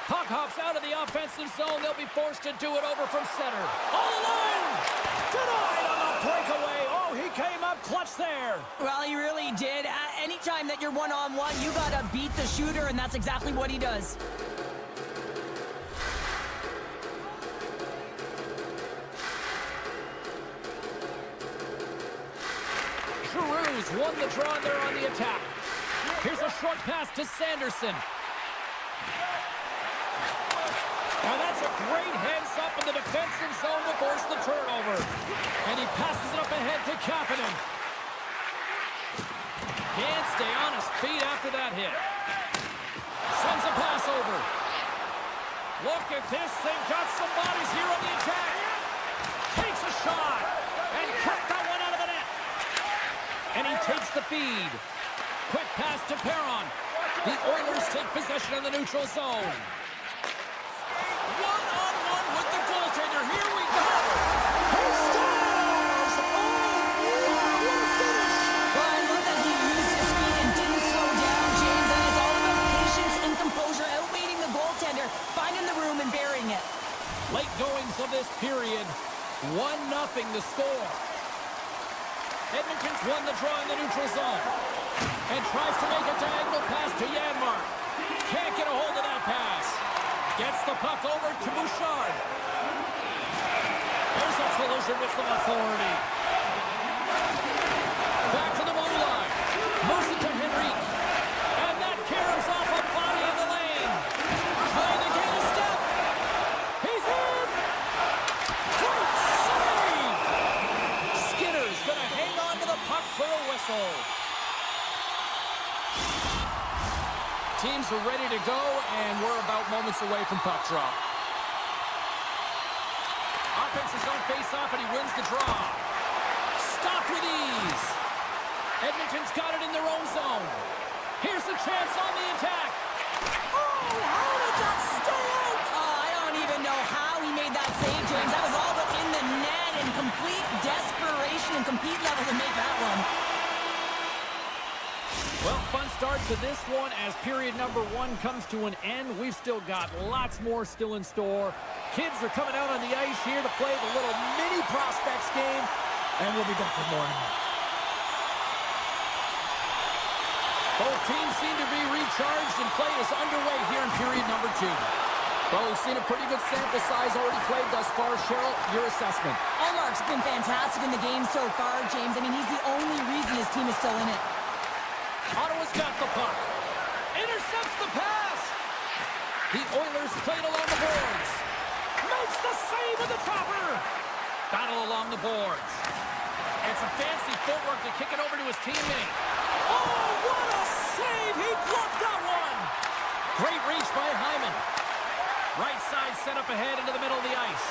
Puck hops out of the offensive zone. They'll be forced to do it over from center. All alone! Denied on the breakaway. Oh, he came up clutch there. Well, he really did. Anytime that you're one-on-one, you got to beat the shooter, and that's exactly what he does. Giroux's won the draw there on the attack. Here's a short pass to Sanderson. Now that's a great heads-up in the defensive zone to force the turnover. And he passes it up ahead to Kapanen. Can't stay on his feet after that hit. Sends a pass over. Look at this thing. Got some bodies here on the attack. Takes a shot. And kicked that one out of the net. And he takes the feed. Quick pass to Perron. The Oilers take possession in the neutral zone. One-on-one with the goaltender. Here we go. He scores! Oh, what a finish! Well, I love that he used his speed and didn't slow down, James. And it's all about patience and composure, outweighing the goaltender, finding the room and burying it. Late goings of this period. 1-0 the score. Edmonton's won the draw in the neutral zone. And tries to make a diagonal pass to Janmark. Can't get a hold of that pass. Gets the puck over to Bouchard. There's a collision with some authority. Back to the blue line. Moves it to Henrique. And that caroms off a body in the lane. Trying to gain a step. He's in. Great save. Skinner's going to hang on to the puck for a whistle. Teams are ready to go, and we're about moments away from puck drop. Offense's own face-off, and he wins the draw. Stopped with ease. Edmonton's got it in their own zone. Here's a chance on the attack. Oh, how did that stay out? Oh, I don't even know how he made that save, James. That was all but in the net and complete desperation and compete level to make that one. Well, fun start to this one as period number 1 comes to an end. We've still got lots more still in store. Kids are coming out on the ice here to play the little mini prospects game, and we'll be back with more in a minute. Both teams seem to be recharged, and play is underway here in period number 2. Well, we've seen a pretty good sample size already played thus far. Cheryl, your assessment. Allmark's been fantastic in the game so far, James. I mean, he's the only reason his team is still in it. Ottawa's got the puck. Intercepts the pass. The Oilers played along the boards. Makes the save with the dropper. Battle along the boards. It's a fancy footwork to kick it over to his teammate. Oh, what a save! He bluffed that one. Great reach by Hyman. Right side set up ahead into the middle of the ice.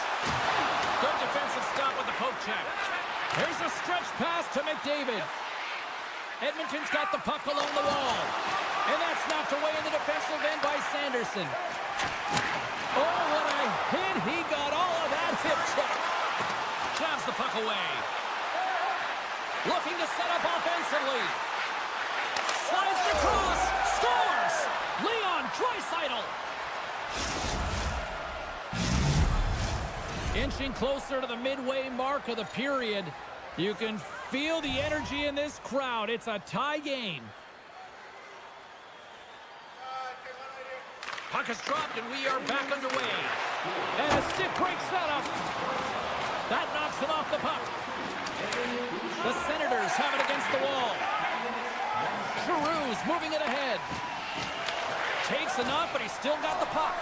Good defensive stop with the poke check. Here's a stretch pass to McDavid. Edmonton's got the puck along the wall. And that's knocked away in the defensive end by Sanderson. Oh, what a hit. He got all of that hip check. Jabs the puck away. Looking to set up offensively. Slides it across. Scores! Leon Draisaitl. Inching closer to the midway mark of the period. You can feel the energy in this crowd. It's a tie game. Puck is dropped, and we are back underway. And a stick break setup. That knocks it off the puck. The Senators have it against the wall. Giroux's moving it ahead. Takes enough, but he's still got the puck.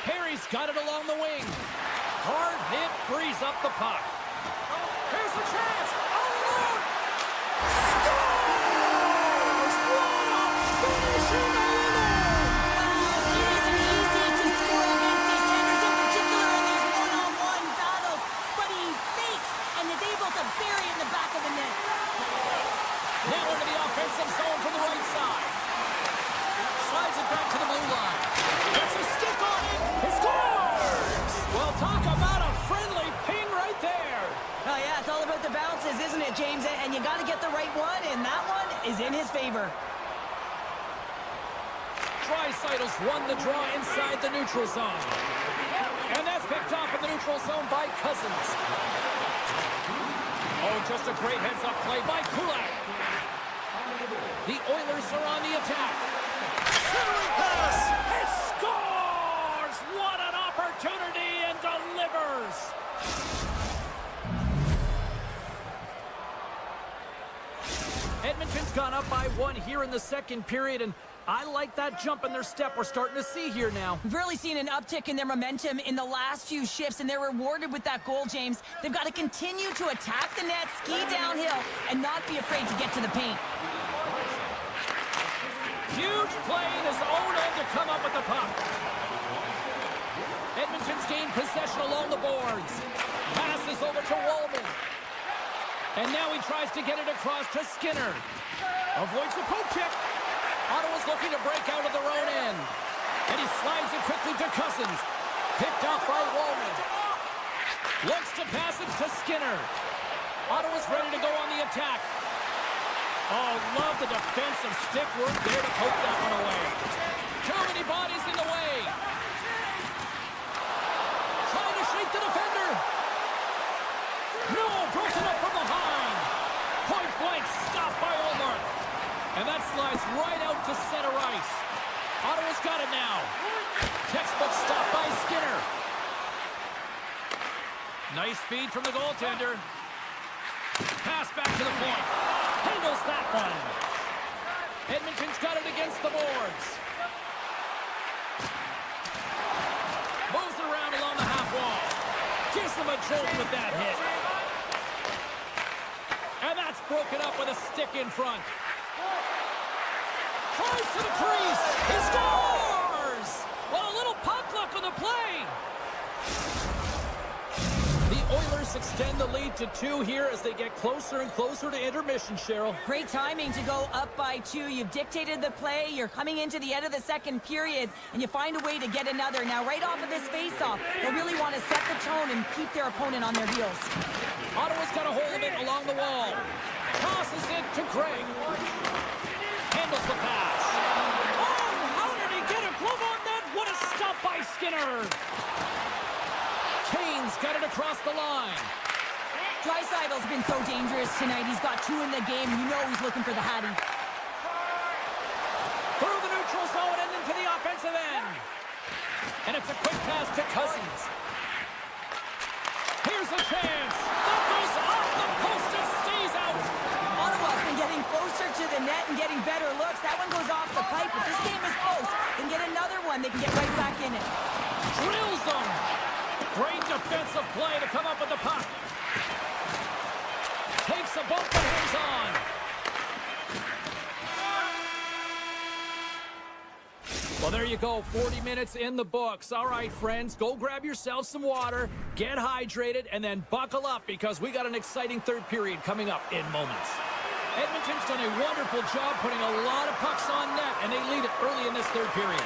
Perry's got it along the wing. Hard hit frees up the puck. Here's a chance. All alone. Scores! What a finishing alone! It isn't easy to score against these Senators, in particular in these one-on-one battles, but he fakes and is able to bury it in the back of the net. Now into the offensive zone from the right side. Slides it back to the blue line. Gets a stick on it. He scores! Well, talk about a friendly ping right there. Oh, yeah, it's all about the bounces, isn't it, James? And you got to get the right one, and that one is in his favor. Draisaitl's won the draw inside the neutral zone. And that's picked off in the neutral zone by Cousins. Oh, just a great heads-up play by Kulak. The Oilers are on the attack. Centering pass. It scores! What an opportunity, and delivers! Edmonton's gone up by 1 here in the second period, and I like that jump in their step we're starting to see here now. We've really seen an uptick in their momentum in the last few shifts, and they're rewarded with that goal, James. They've got to continue to attack the net, ski downhill, and not be afraid to get to the paint. Huge play in his own end to come up with the puck. Edmonton's gained possession along the boards. Passes over to Wallman. And now he tries to get it across to Skinner. Avoids the poke check. Ottawa's looking to break out of their own end. And he slides it quickly to Cousins. Picked off by Wallman. Looks to pass it to Skinner. Ottawa's ready to go on the attack. Oh, love the defensive stick work there to poke that one away. Too many bodies in the way. Trying to shake the defender. No And that slides right out to center ice. Ottawa's got it now. Textbook stop by Skinner. Nice feed from the goaltender. Pass back to the point. Handles that one. Edmonton's got it against the boards. Moves it around along the half wall. Gives them a jolt with that hit. And that's broken up with a stick in front. Tries to the crease. He scores! Well, a little puck luck on the play. The Oilers extend the lead to 2 here as they get closer and closer to intermission, Cheryl. Great timing to go up by 2. You've dictated the play. You're coming into the end of the second period, and you find a way to get another. Now, right off of this faceoff, they'll really want to set the tone and keep their opponent on their heels. Ottawa's got a hold of it along the wall. Tosses it to Craig. Handles the pass. Oh, how did he get a glove on that? What a stop by Skinner. Kane's got it across the line. Draisaitl's been so dangerous tonight. He's got 2 in the game. You know he's looking for the Hattie. Through the neutral zone and into the offensive end. And it's a quick pass to Cousins. Here's a chance. That goes off the post and stays out. Ottawa's been getting closer to the net and getting better looks. That one goes off the pipe. If this game is close, then get another one. They can get right back in it. Drills them. Great defensive play to come up with the puck. Takes a bump and hangs on. Well, there you go. 40 minutes in the books. All right, friends, go grab yourself some water, get hydrated, and then buckle up because we got an exciting third period coming up in moments. Edmonton's done a wonderful job putting a lot of pucks on net, and they lead it early in this third period.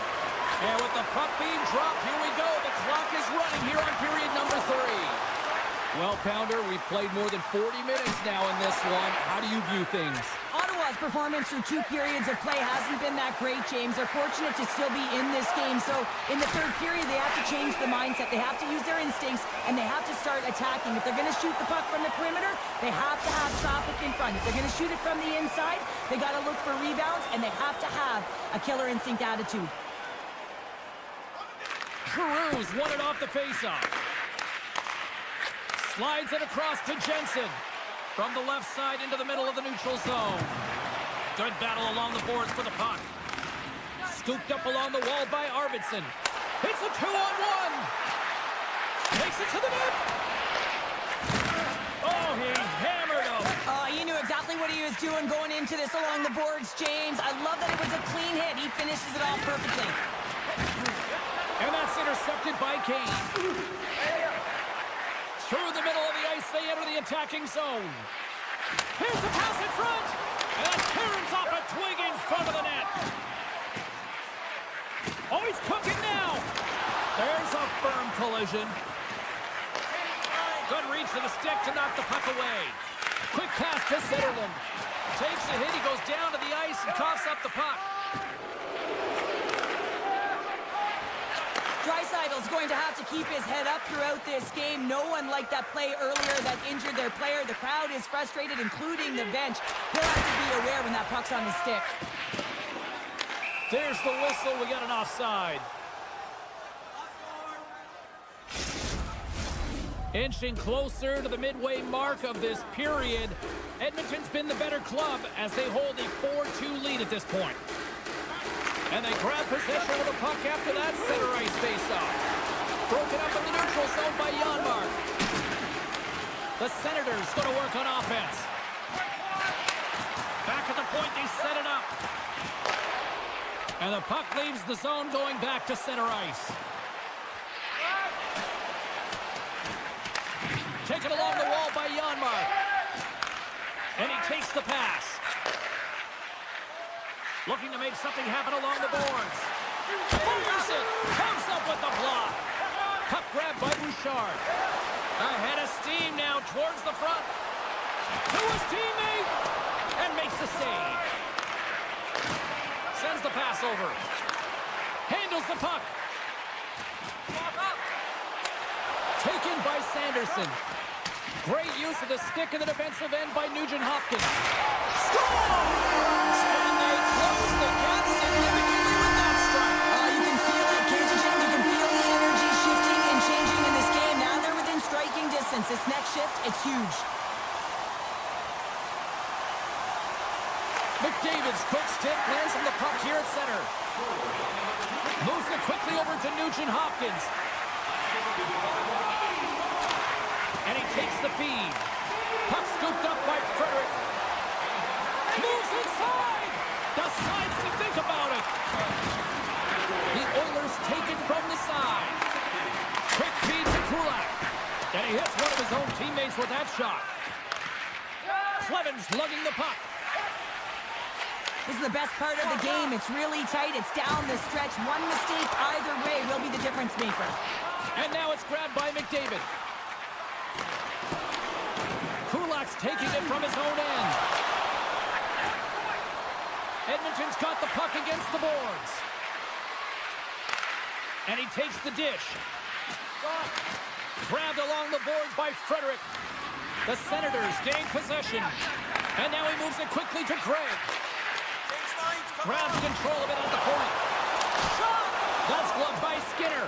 And with the puck being dropped, here we go. The clock is running here on period number 3. Well, Pounder, we've played more than 40 minutes now in this one. How do you view things? Ottawa's performance through 2 periods of play hasn't been that great, James. They're fortunate to still be in this game. So in the third period, they have to change the mindset. They have to use their instincts, and they have to start attacking. If they're going to shoot the puck from the perimeter, they have to have traffic in front. If they're going to shoot it from the inside, they got to look for rebounds, and they have to have a killer instinct attitude. Cruz won it off the faceoff. Slides it across to Jensen. From the left side into the middle of the neutral zone. Good battle along the boards for the puck. Scooped up along the wall by Arvidsson. It's a 2-on-1. Takes it to the net. Oh, he hammered him. You knew exactly what he was doing going into this along the boards, James. I love that it was a clean hit. He finishes it off perfectly. And that's intercepted by Kane. Through the middle of the ice, they enter the attacking zone. Here's the pass in front. And that turns off a twig in front of the net. Oh, he's cooking now. There's a firm collision. Good reach to the stick to knock the puck away. Quick pass to Zetterlund. Takes a hit, he goes down to the ice and coughs up the puck. Draisaitl's going to have to keep his head up throughout this game. No one liked that play earlier that injured their player. The crowd is frustrated, including the bench. He'll have to be aware when that puck's on his stick. There's the whistle. We got an offside. Inching closer to the midway mark of this period. Edmonton's been the better club as they hold a 4-2 lead at this point. And they grab possession of the puck after that center ice faceoff. Broken up in the neutral zone by Janmark. The Senators going to work on offense. Back at the point, they set it up. And the puck leaves the zone going back to center ice. Taken along the wall by Janmark. And he takes the pass. Looking to make something happen along the boards. Fires it. Comes up with the block. Puck grab by Bouchard. Ahead of steam now towards the front. To his teammate. And makes the save. Sends the pass over. Handles the puck. Taken by Sanderson. Great use of the stick in the defensive end by Nugent-Hopkins. Scores! And they close the gap significantly with that strike. You can feel it, can't you, Jim? You can feel the energy shifting and changing in this game. Now they're within striking distance. This next shift, it's huge. McDavid's quick stick lands on the puck here at center. Moves it quickly over to Nugent-Hopkins. And he takes the feed. Puck scooped up by Frederick. Moves inside. Decides to think about it. The Oilers take it from the side. Quick feed to Kulak. And he hits one of his own teammates with that shot. Cleven's lugging the puck. This is the best part of the game. It's really tight. It's down the stretch. One mistake either way will be the difference maker. And now it's grabbed by McDavid. Kulak's taking it from his own end. Edmonton's got the puck against the boards. And he takes the dish. Grabbed along the boards by Frederick. The Senators gain possession. And now he moves it quickly to Gregg. Grabs control of it at the point. Shot! That's gloved by Skinner.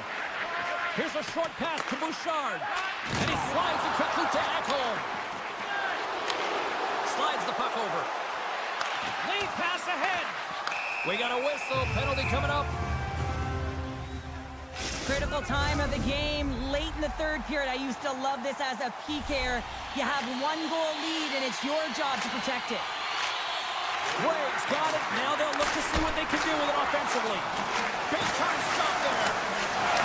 Here's a short pass to Bouchard. And he slides it quickly to Ekholm. Slides the puck over. Lead pass ahead. We got a whistle. Penalty coming up. Critical time of the game, late in the third period. I used to love this as a PKer. You have one goal lead, and it's your job to protect it. Gregg's got it. Now they'll look to see what they can do with it offensively. Big time stop there.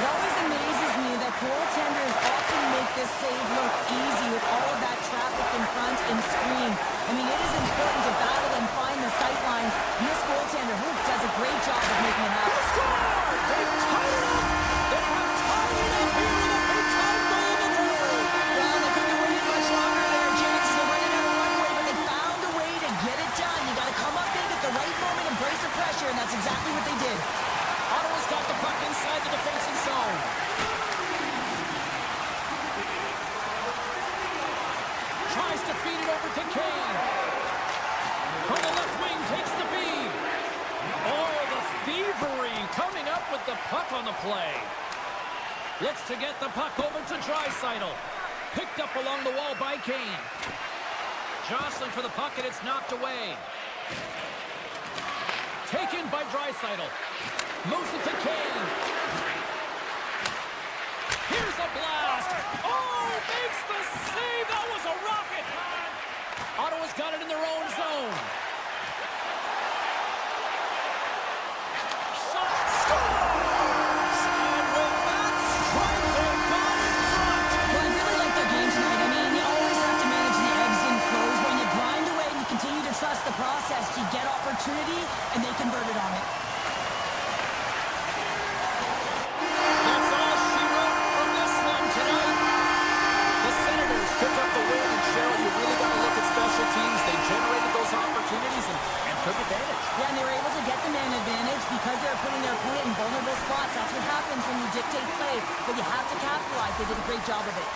It always amazes me that goaltenders often make this save look easy with all of that traffic in front and screen. I mean, it is important to battle and find the sight lines. And this goaltender, does a great job of making it happen. Score! They've tied it up. They have tied it up here with a big time goal in the third. Well, they couldn't have waited much longer there. Chances of running out of runway, but they found a way to get it done. You got to come up big at the right moment and brace the pressure, and that's exactly what they did. Ottawa's got the puck inside the defensive zone. Tries to feed it over to Kane. From the left wing, takes the feed. Oh, the thievery coming up with the puck on the play. Looks to get the puck over to Draisaitl. Picked up along the wall by Kane. Jostling for the puck, and it's knocked away. Taken by Draisaitl. Moves it to Kane. Here's a blast. Oh, makes the save. That was a rocket. Ottawa's got it in their own zone. Shot. Scores! And with that strike, they've got in front. Well, I really like their game tonight. I mean, you always have to manage the ebbs and flows. When you grind away and you continue to trust the process, you get opportunity, and they converted on it. That's all she wrote from this one tonight. The Senators pick up the win, and Cheryl, you really got to look at special teams. They generated those opportunities and took advantage. Yeah, and they were able to get the man advantage because they were putting their opponent in vulnerable spots. That's what happens when you dictate play, but you have to capitalize. They did a great job of it.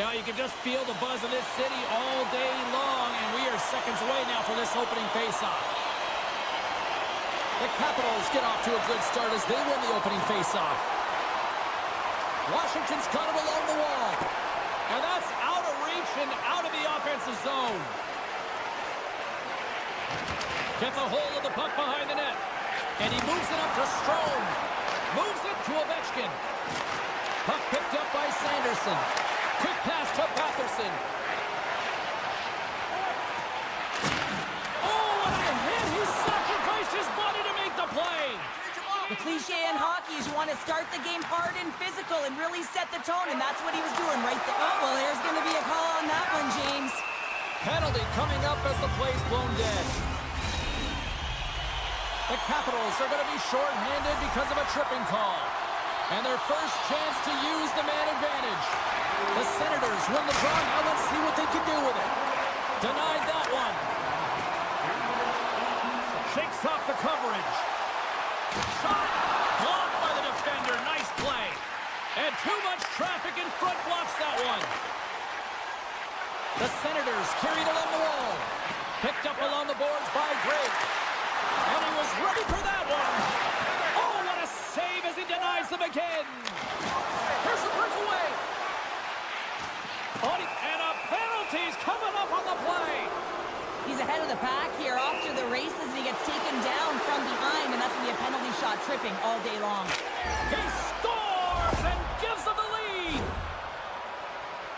Well, you can just feel the buzz of this city all day long, and we are seconds away now for this opening faceoff. The Capitals get off to a good start as they win the opening faceoff. Washington's got it along the wall. And that's out of reach and out of the offensive zone. Gets a hold of the puck behind the net. And he moves it up to Strome. Moves it to Ovechkin. Puck picked up by Sanderson. Quick pass to Patterson. Oh, what a hit! He sacrificed his body to make the play. The cliche in hockey is you want to start the game hard and physical and really set the tone, and that's what he was doing right there. Oh, well, there's going to be a call on that one, James. Penalty coming up as the play's blown dead. The Capitals are going to be shorthanded because of a tripping call. And their first chance to use the man advantage. The Senators win the draw. Now let's see what they can do with it. Denied that one. Shakes off the coverage. Shot. Blocked by the defender. Nice play. And too much traffic in front blocks that one. The Senators carried along the wall. Picked up along the boards by Gray. And he was ready for that one. Oh, what a save as he denies them again. Here's a breakaway. And a penalty's coming up on the play. He's ahead of the pack here, off to the races, and he gets taken down from behind, and that's going to be a penalty shot, tripping all day long. He scores and gives them the lead.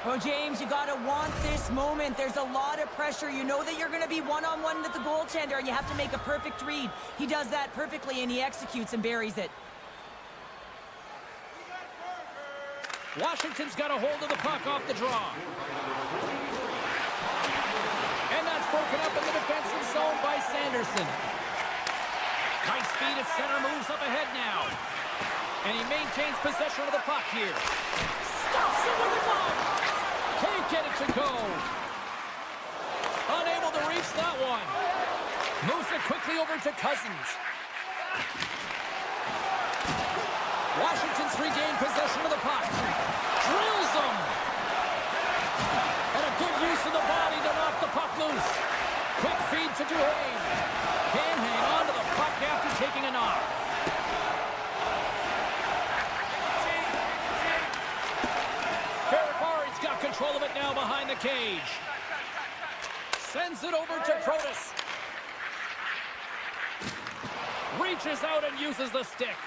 Oh, James, you got to want this moment. There's a lot of pressure. You know that you're going to be one-on-one with the goaltender, and you have to make a perfect read. He does that perfectly, and he executes and buries it. Washington's got a hold of the puck off the draw. And that's broken up in the defensive zone by Sanderson. Nice feed at center, moves up ahead now. And he maintains possession of the puck here. Stops it with a glove. Can't get it to go. Unable to reach that one. Moves it quickly over to Cousins. Washington's regained possession of the puck. Drills him. And a good use of the body to knock the puck loose. Quick feed to Duane. Can't hang on to the puck after taking a knock. Ferrari's got control of it now behind the cage. Sends it over to Protas. Reaches out and uses the stick.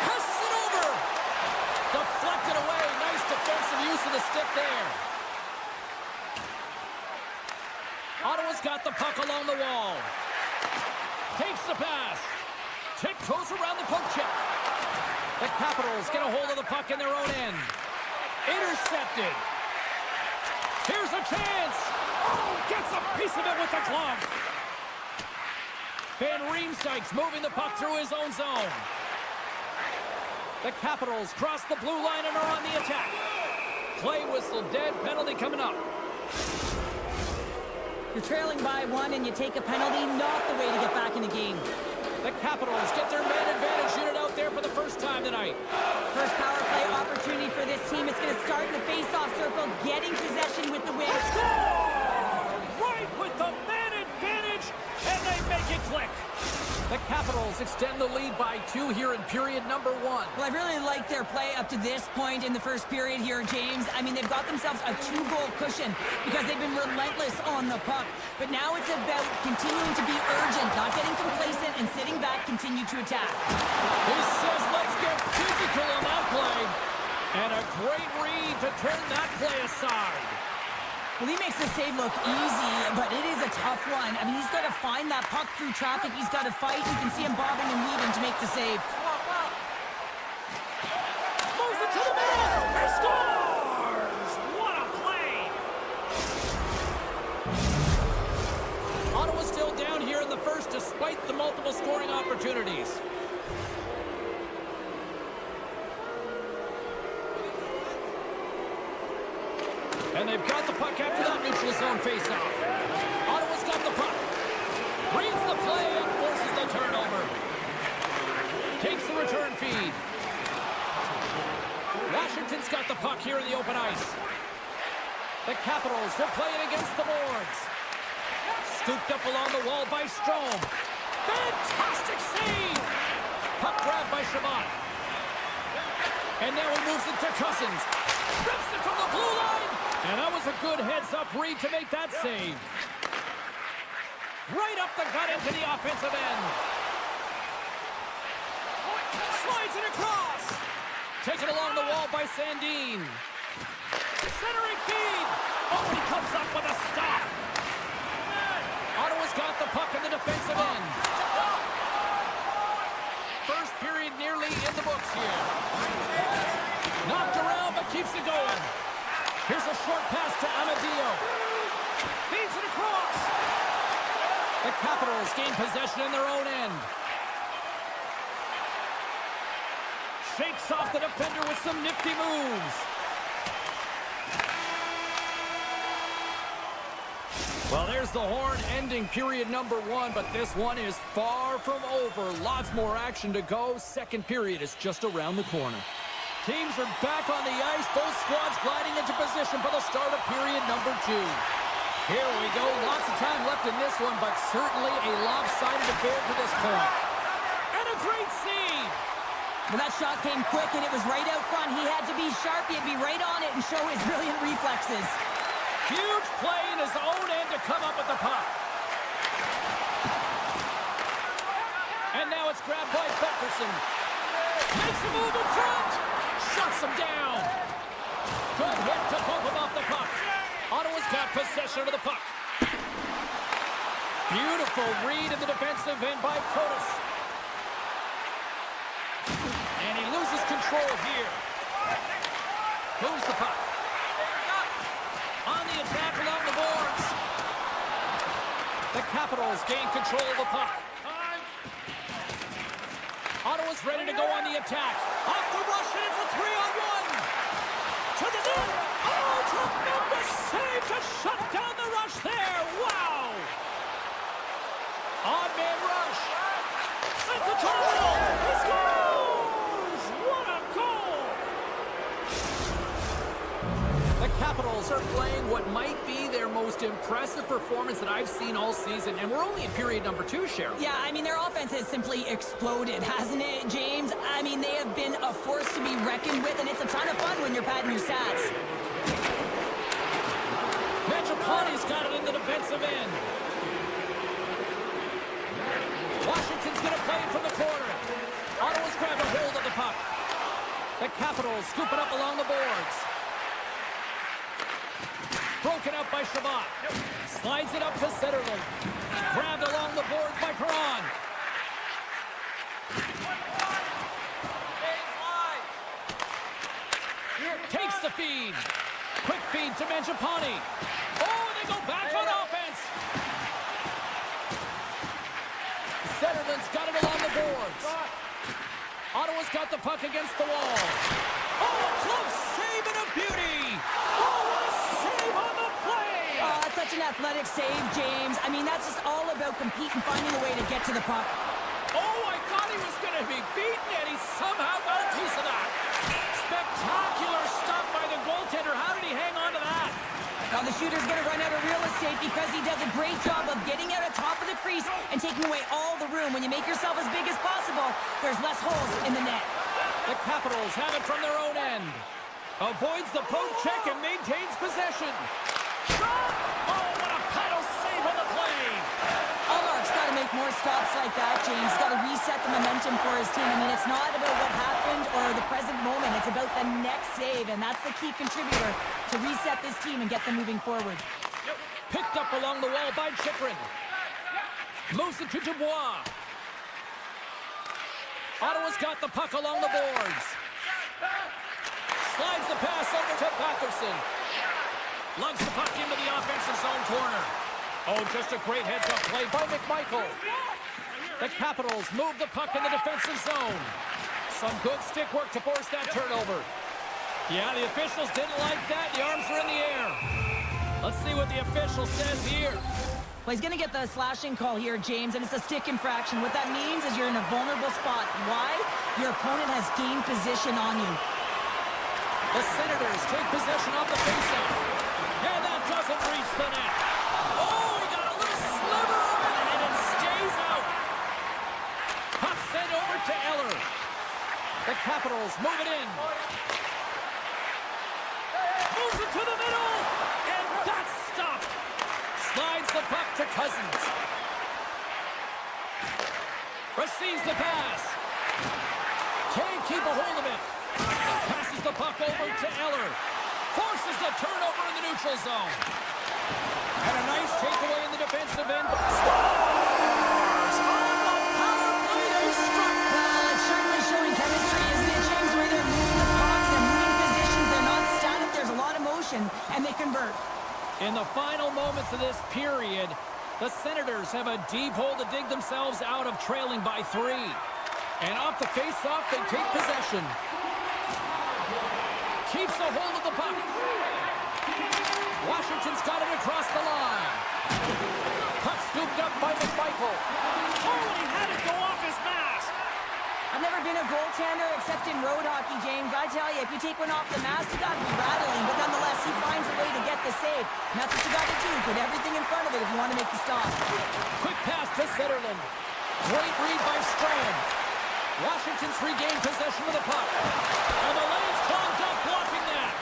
Passes it over. Deflected away. Nice defensive use of the stick there. Ottawa's got the puck along the wall. Takes the pass. Tiptoes around the poke check. The Capitals get a hold of the puck in their own end. Intercepted. Here's a chance. Oh, gets a piece of it with the glove. Van Riemsdyk's moving the puck through his own zone. The Capitals cross the blue line and are on the attack. Play whistle dead, penalty coming up. You're trailing by one and you take a penalty, not the way to get back in the game. The Capitals get their man advantage unit out there for the first time tonight. First power play opportunity for this team. It's going to start in the face-off circle, getting possession with the win. Score! Right with the man advantage, and they make it click. The Capitals extend the lead by 2 here in period number 1. Well, I really like their play up to this point in the first period here, James. I mean, they've got themselves a 2-goal cushion because they've been relentless on the puck. But now it's about continuing to be urgent, not getting complacent, and sitting back, continue to attack. He says, let's get physical on that play. And a great read to turn that play aside. Well, he makes the save look easy, but it is a tough one. I mean, he's got to find that puck through traffic. He's got to fight. You can see him bobbing and weaving to make the save. Moves it to the middle. He scores! What a play! Ottawa's still down here in the first despite the multiple scoring opportunities. And they've got the puck after that neutral zone faceoff. Ottawa's got the puck. Reads the play and forces the turnover. Takes the return feed. Washington's got the puck here in the open ice. The Capitals will play it against the boards. Scooped up along the wall by Strome. Fantastic save! Puck grabbed by Shabbat. And now he moves it to Cousins. Rips it from the blue line. And that was a good heads-up read to make that save. Right up the gut into the offensive end. Slides it across. Taken along the wall by Sandin. Centering feed. Oh, he comes up with a stop. Ottawa's got the puck in the defensive end. First period nearly in the books here. Knocked around, but keeps it going. Here's a short pass to Amadio. Feeds it across. The Capitals gain possession in their own end. Shakes off the defender with some nifty moves. Well, there's the horn ending period number 1, but this one is far from over. Lots more action to go. Second period is just around the corner. Teams are back on the ice. Both squads gliding into position for the start of period number 2. Here we go. Lots of time left in this one, but certainly a lopsided affair to this point. And a great save. Well, that shot came quick, and it was right out front. He had to be sharp. He had to be right on it and show his brilliant reflexes. Huge play in his own end to come up with the puck. And now it's grabbed by Pettersson. Makes a move in front. Shuts him down. Good hit to bump him off the puck. Ottawa's got possession of the puck. Beautiful read in the defensive end by Protas. And he loses control here. Moves the puck. On the attack along the boards. The Capitals gain control of the puck. Ottawa's ready to go on the attack. Off the rush, and it's a 3-on-1. To the net. Oh, tremendous save to shut down the rush there. Wow. Odd man rush. Sends it to the middle. He scores. What a goal. The Capitals are playing what might be their most impressive performance that I've seen all season, and we're only in period number 2, Cheryl. Yeah, I mean, their offense has simply exploded, hasn't it, James? I mean, they have been a force to be reckoned with, and it's a ton of fun when you're padding your stats. Mangiapane's got it in the defensive end. Washington's going to play it from the corner. Ottawa's grabbed a hold of the puck. The Capitals scoop it up along the boards. Broken up by Shabbat. Slides it up to Zetterlund. Grabbed along the boards by Perron. Takes the feed. Quick feed to Mangiapane. Oh, they go back on offense. Zetterlund's got it along the boards. Ottawa's got the puck against the wall. Oh, close save and a beauty. Oh, what a save on the play. Oh, that's such an athletic save, James. I mean, that's just all about competing, finding a way to get to the puck. Oh, I thought he was going to be beaten, and he somehow got a piece of that. Spectacular stuff by the goaltender. How did he hang on to that? Now the shooter's going to run out of real estate because he does a great job of getting out of top of the crease and taking away all the room. When you make yourself as big as possible, there's less holes in the net. The Capitals have it from their own end. Avoids the poke check and maintains possession. Shot! Oh, what a paddle save on the play! Allmark's got to make more stops like that, James. Got to reset the momentum for his team. I mean, it's not about what happened or the present moment. It's about the next save, and that's the key contributor to reset this team and get them moving forward. Picked up along the wall by Chychrun. Moves it to Dubois. Ottawa's got the puck along the boards. Slides the pass over to Patterson. Lugs the puck into the offensive zone corner. Oh, just a great heads-up play by McMichael. The Capitals move the puck in the defensive zone. Some good stick work to force that turnover. Yeah, the officials didn't like that. The arms are in the air. Let's see what the official says here. Well, he's going to get the slashing call here, James, and it's a stick infraction. What that means is you're in a vulnerable spot. Why? Your opponent has gained position on you. The Senators take possession off the faceoff. And that doesn't reach the net. Oh, he got a little sliver of it, and it stays out. Puck sent over to Eller. The Capitals move it in. Moves it to the middle, and that's stopped. Slides the puck to Cousins. Receives the pass. Can't keep a hold of it. Passes the puck over to Eller. Forces the turnover in the neutral zone. And a nice takeaway in the defensive end. Scores! On the power play, they struck. It's certainly showing chemistry, isn't it, James? Where they're moving the puck, they're moving positions, they're not static, there's a lot of motion, and they convert. In the final moments of this period, the Senators have a deep hole to dig themselves out of, trailing by 3. And off the face-off, they take possession. Keeps a hold of the puck. Washington's got it across the line. Puck scooped up by McMichael. Oh, and he had it go off his mask. I've never been a goaltender except in road hockey, James. I tell you, if you take one off the mask, you got to be rattling. But nonetheless, he finds a way to get the save. And that's what you got to do. Put everything in front of it if you want to make the stop. Quick pass to Zetterlund. Great read by Strand. Washington's regained possession of the puck. And the lane's clogged up, blocking that.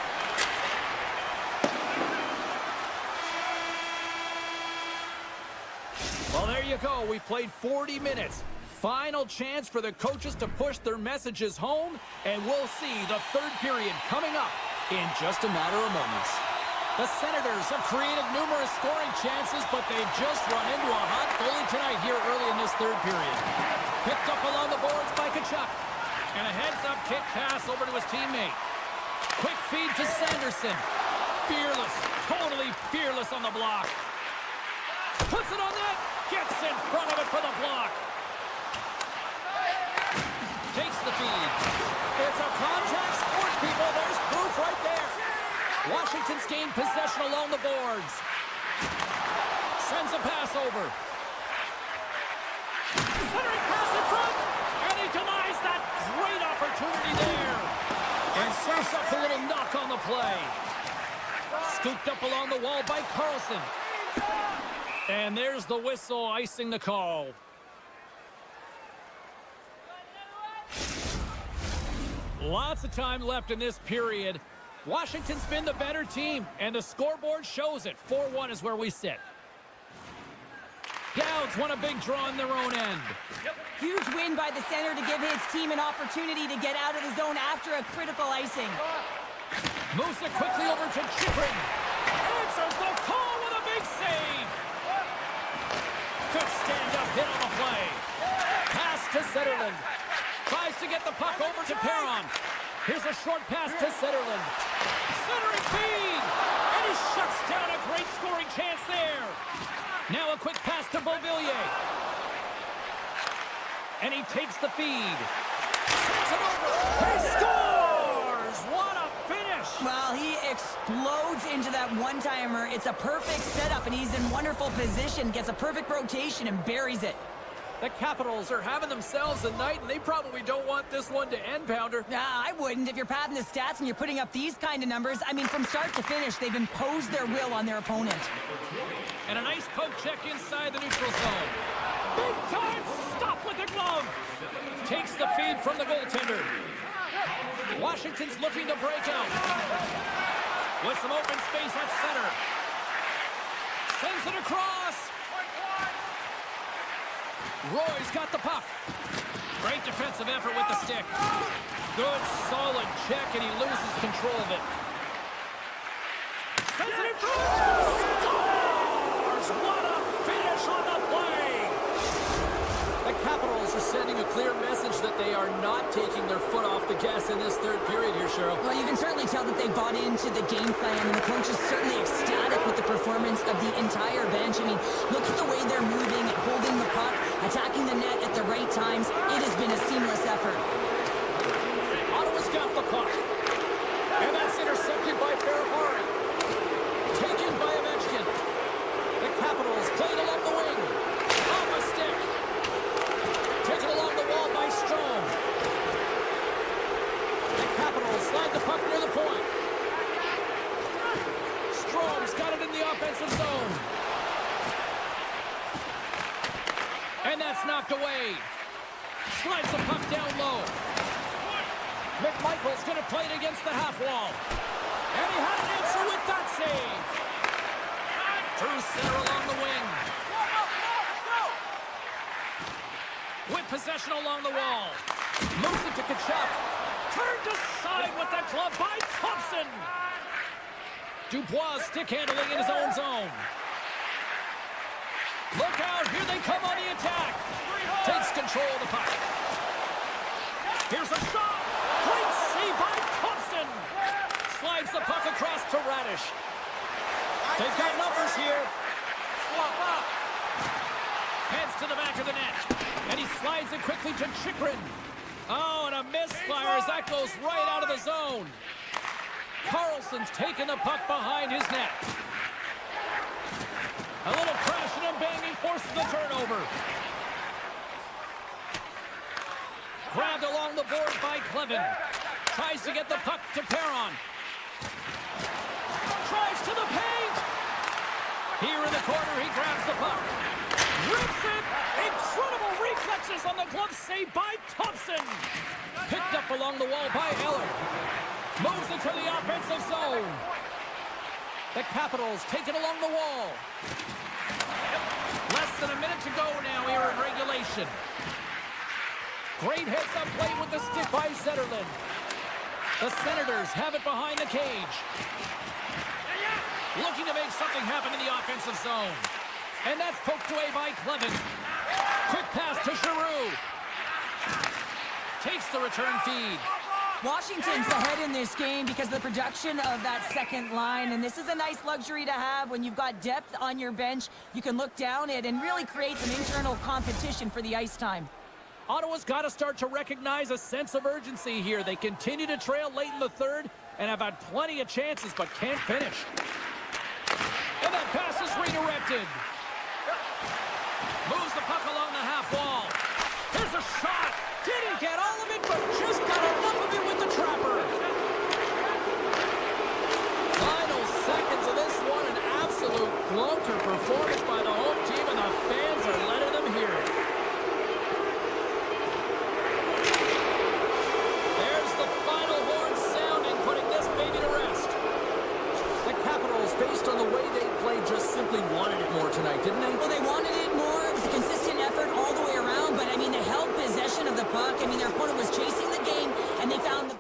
Well, there you go. We've played 40 minutes. Final chance for the coaches to push their messages home, and we'll see the third period coming up in just a matter of moments. The Senators have created numerous scoring chances, but they've just run into a hot goalie tonight here early in this third period. Picked up along the boards by Tkachuk. And a heads-up kick pass over to his teammate. Quick feed to Sanderson. Fearless, totally fearless on the block. Puts it on net. Gets in front of it for the block. Takes the feed. It's a contact sport, people. There's proof right there. Washington's gained possession along the boards. Sends a pass over. Centering pass in front. And he denies that great opportunity there. And serves up a little knock on the play. Scooped up along the wall by Carlson. And there's the whistle icing the call. Lots of time left in this period. Washington's been the better team, and the scoreboard shows it. 4-1 is where we sit. Dowds won a big draw in their own end. Huge win by the center to give his team an opportunity to get out of the zone after a critical icing. Moves it quickly over to Chikrin. Answers the call with a big save. Good stand-up hit on the play. Pass to Zetterlund. Tries to get the puck over to Perron. Here's a short pass to Zetterlund. Centering feed! And he shuts down a great scoring chance there. Now a quick pass to Beauvillier. And he takes the feed. Sends it over. He scores! What a finish! Well, he explodes into that one-timer. It's a perfect setup, and he's in wonderful position. Gets a perfect rotation and buries it. The Capitals are having themselves a night, and they probably don't want this one to end, Pounder. I wouldn't. If you're padding the stats and you're putting up these kind of numbers, I mean, from start to finish, they've imposed their will on their opponent. And a nice poke check inside the neutral zone. Big time stop with the glove. Takes the feed from the goaltender. Washington's looking to break out. With some open space at center. Sends it across. Roy's got the puck. Great defensive effort with the stick. Good, solid check, and he loses control of it. Sends it in front. Scores! What a finish on the play! The Capitals are sending a clear message that they are not taking their foot off the gas in this third period here, Cheryl. Well, you can certainly tell that they bought into the game plan, and the coach is certainly ecstatic with the performance of the entire bench. I mean, look at the way they're moving, holding the puck, attacking the net at the right times. It has been a seamless effort. Ottawa's got the puck. And that's intercepted by Ferravari. Taken by Ovechkin. The Capitals played along the wing. Off a stick. Taken along the wall by Strome. The Capitals slide the puck near the point. offensive zone. And that's knocked away. Slides the puck down low. McMichael's going to play it against the half wall. And he had an answer with that save. Through center along the wing. With possession along the wall. Moves it to Kachuk. Turned aside with the glove by Thompson. Dubois stick handling in his own zone. Look out, here they come on the attack. Takes control of the puck. Here's a shot. Great save by Thompson. Slides the puck across to Radish. They've got numbers here. Swap up. Heads to the back of the net. And he slides it quickly to Chikrin. Oh, and a misfire as that goes right out of the zone. Carlson's taking the puck behind his net. A little crashing and banging forces the turnover. Grabbed along the board by Clevin. Tries to get the puck to Perron. Tries to the paint. Here in the corner, he grabs the puck. Rips it. Incredible reflexes on the glove save by Thompson. Picked up along the wall by Eller. Moves it to the offensive zone. The Capitals take it along the wall. Less than a minute to go now here in regulation. Great heads-up play with the stick by Zetterlund. The Senators have it behind the cage. Looking to make something happen in the offensive zone. And that's poked away by Clevin. Quick pass to Giroux. Takes the return feed. Washington's ahead in this game because of the production of that second line, and this is a nice luxury to have when you've got depth on your bench. You can look down it and really create some internal competition for the ice time. Ottawa's got to start to recognize a sense of urgency here. They continue to trail late in the third and have had plenty of chances but can't finish. And that pass is redirected. Moves the puck along the half wall. Here's a shot. Didn't get all of it, but just got enough of it with the trapper. Final seconds of this one, an absolute clunker performance by the home team, and the fans are letting them hear it. There's the final horn sounding, putting this baby to rest. The Capitals, based on the way they played, just simply wanted it more tonight, didn't they? Well, they wanted it more. It was a consistent effort all the way around, but I mean, they held possession of the puck. I mean, their opponent was chasing the game, and they found the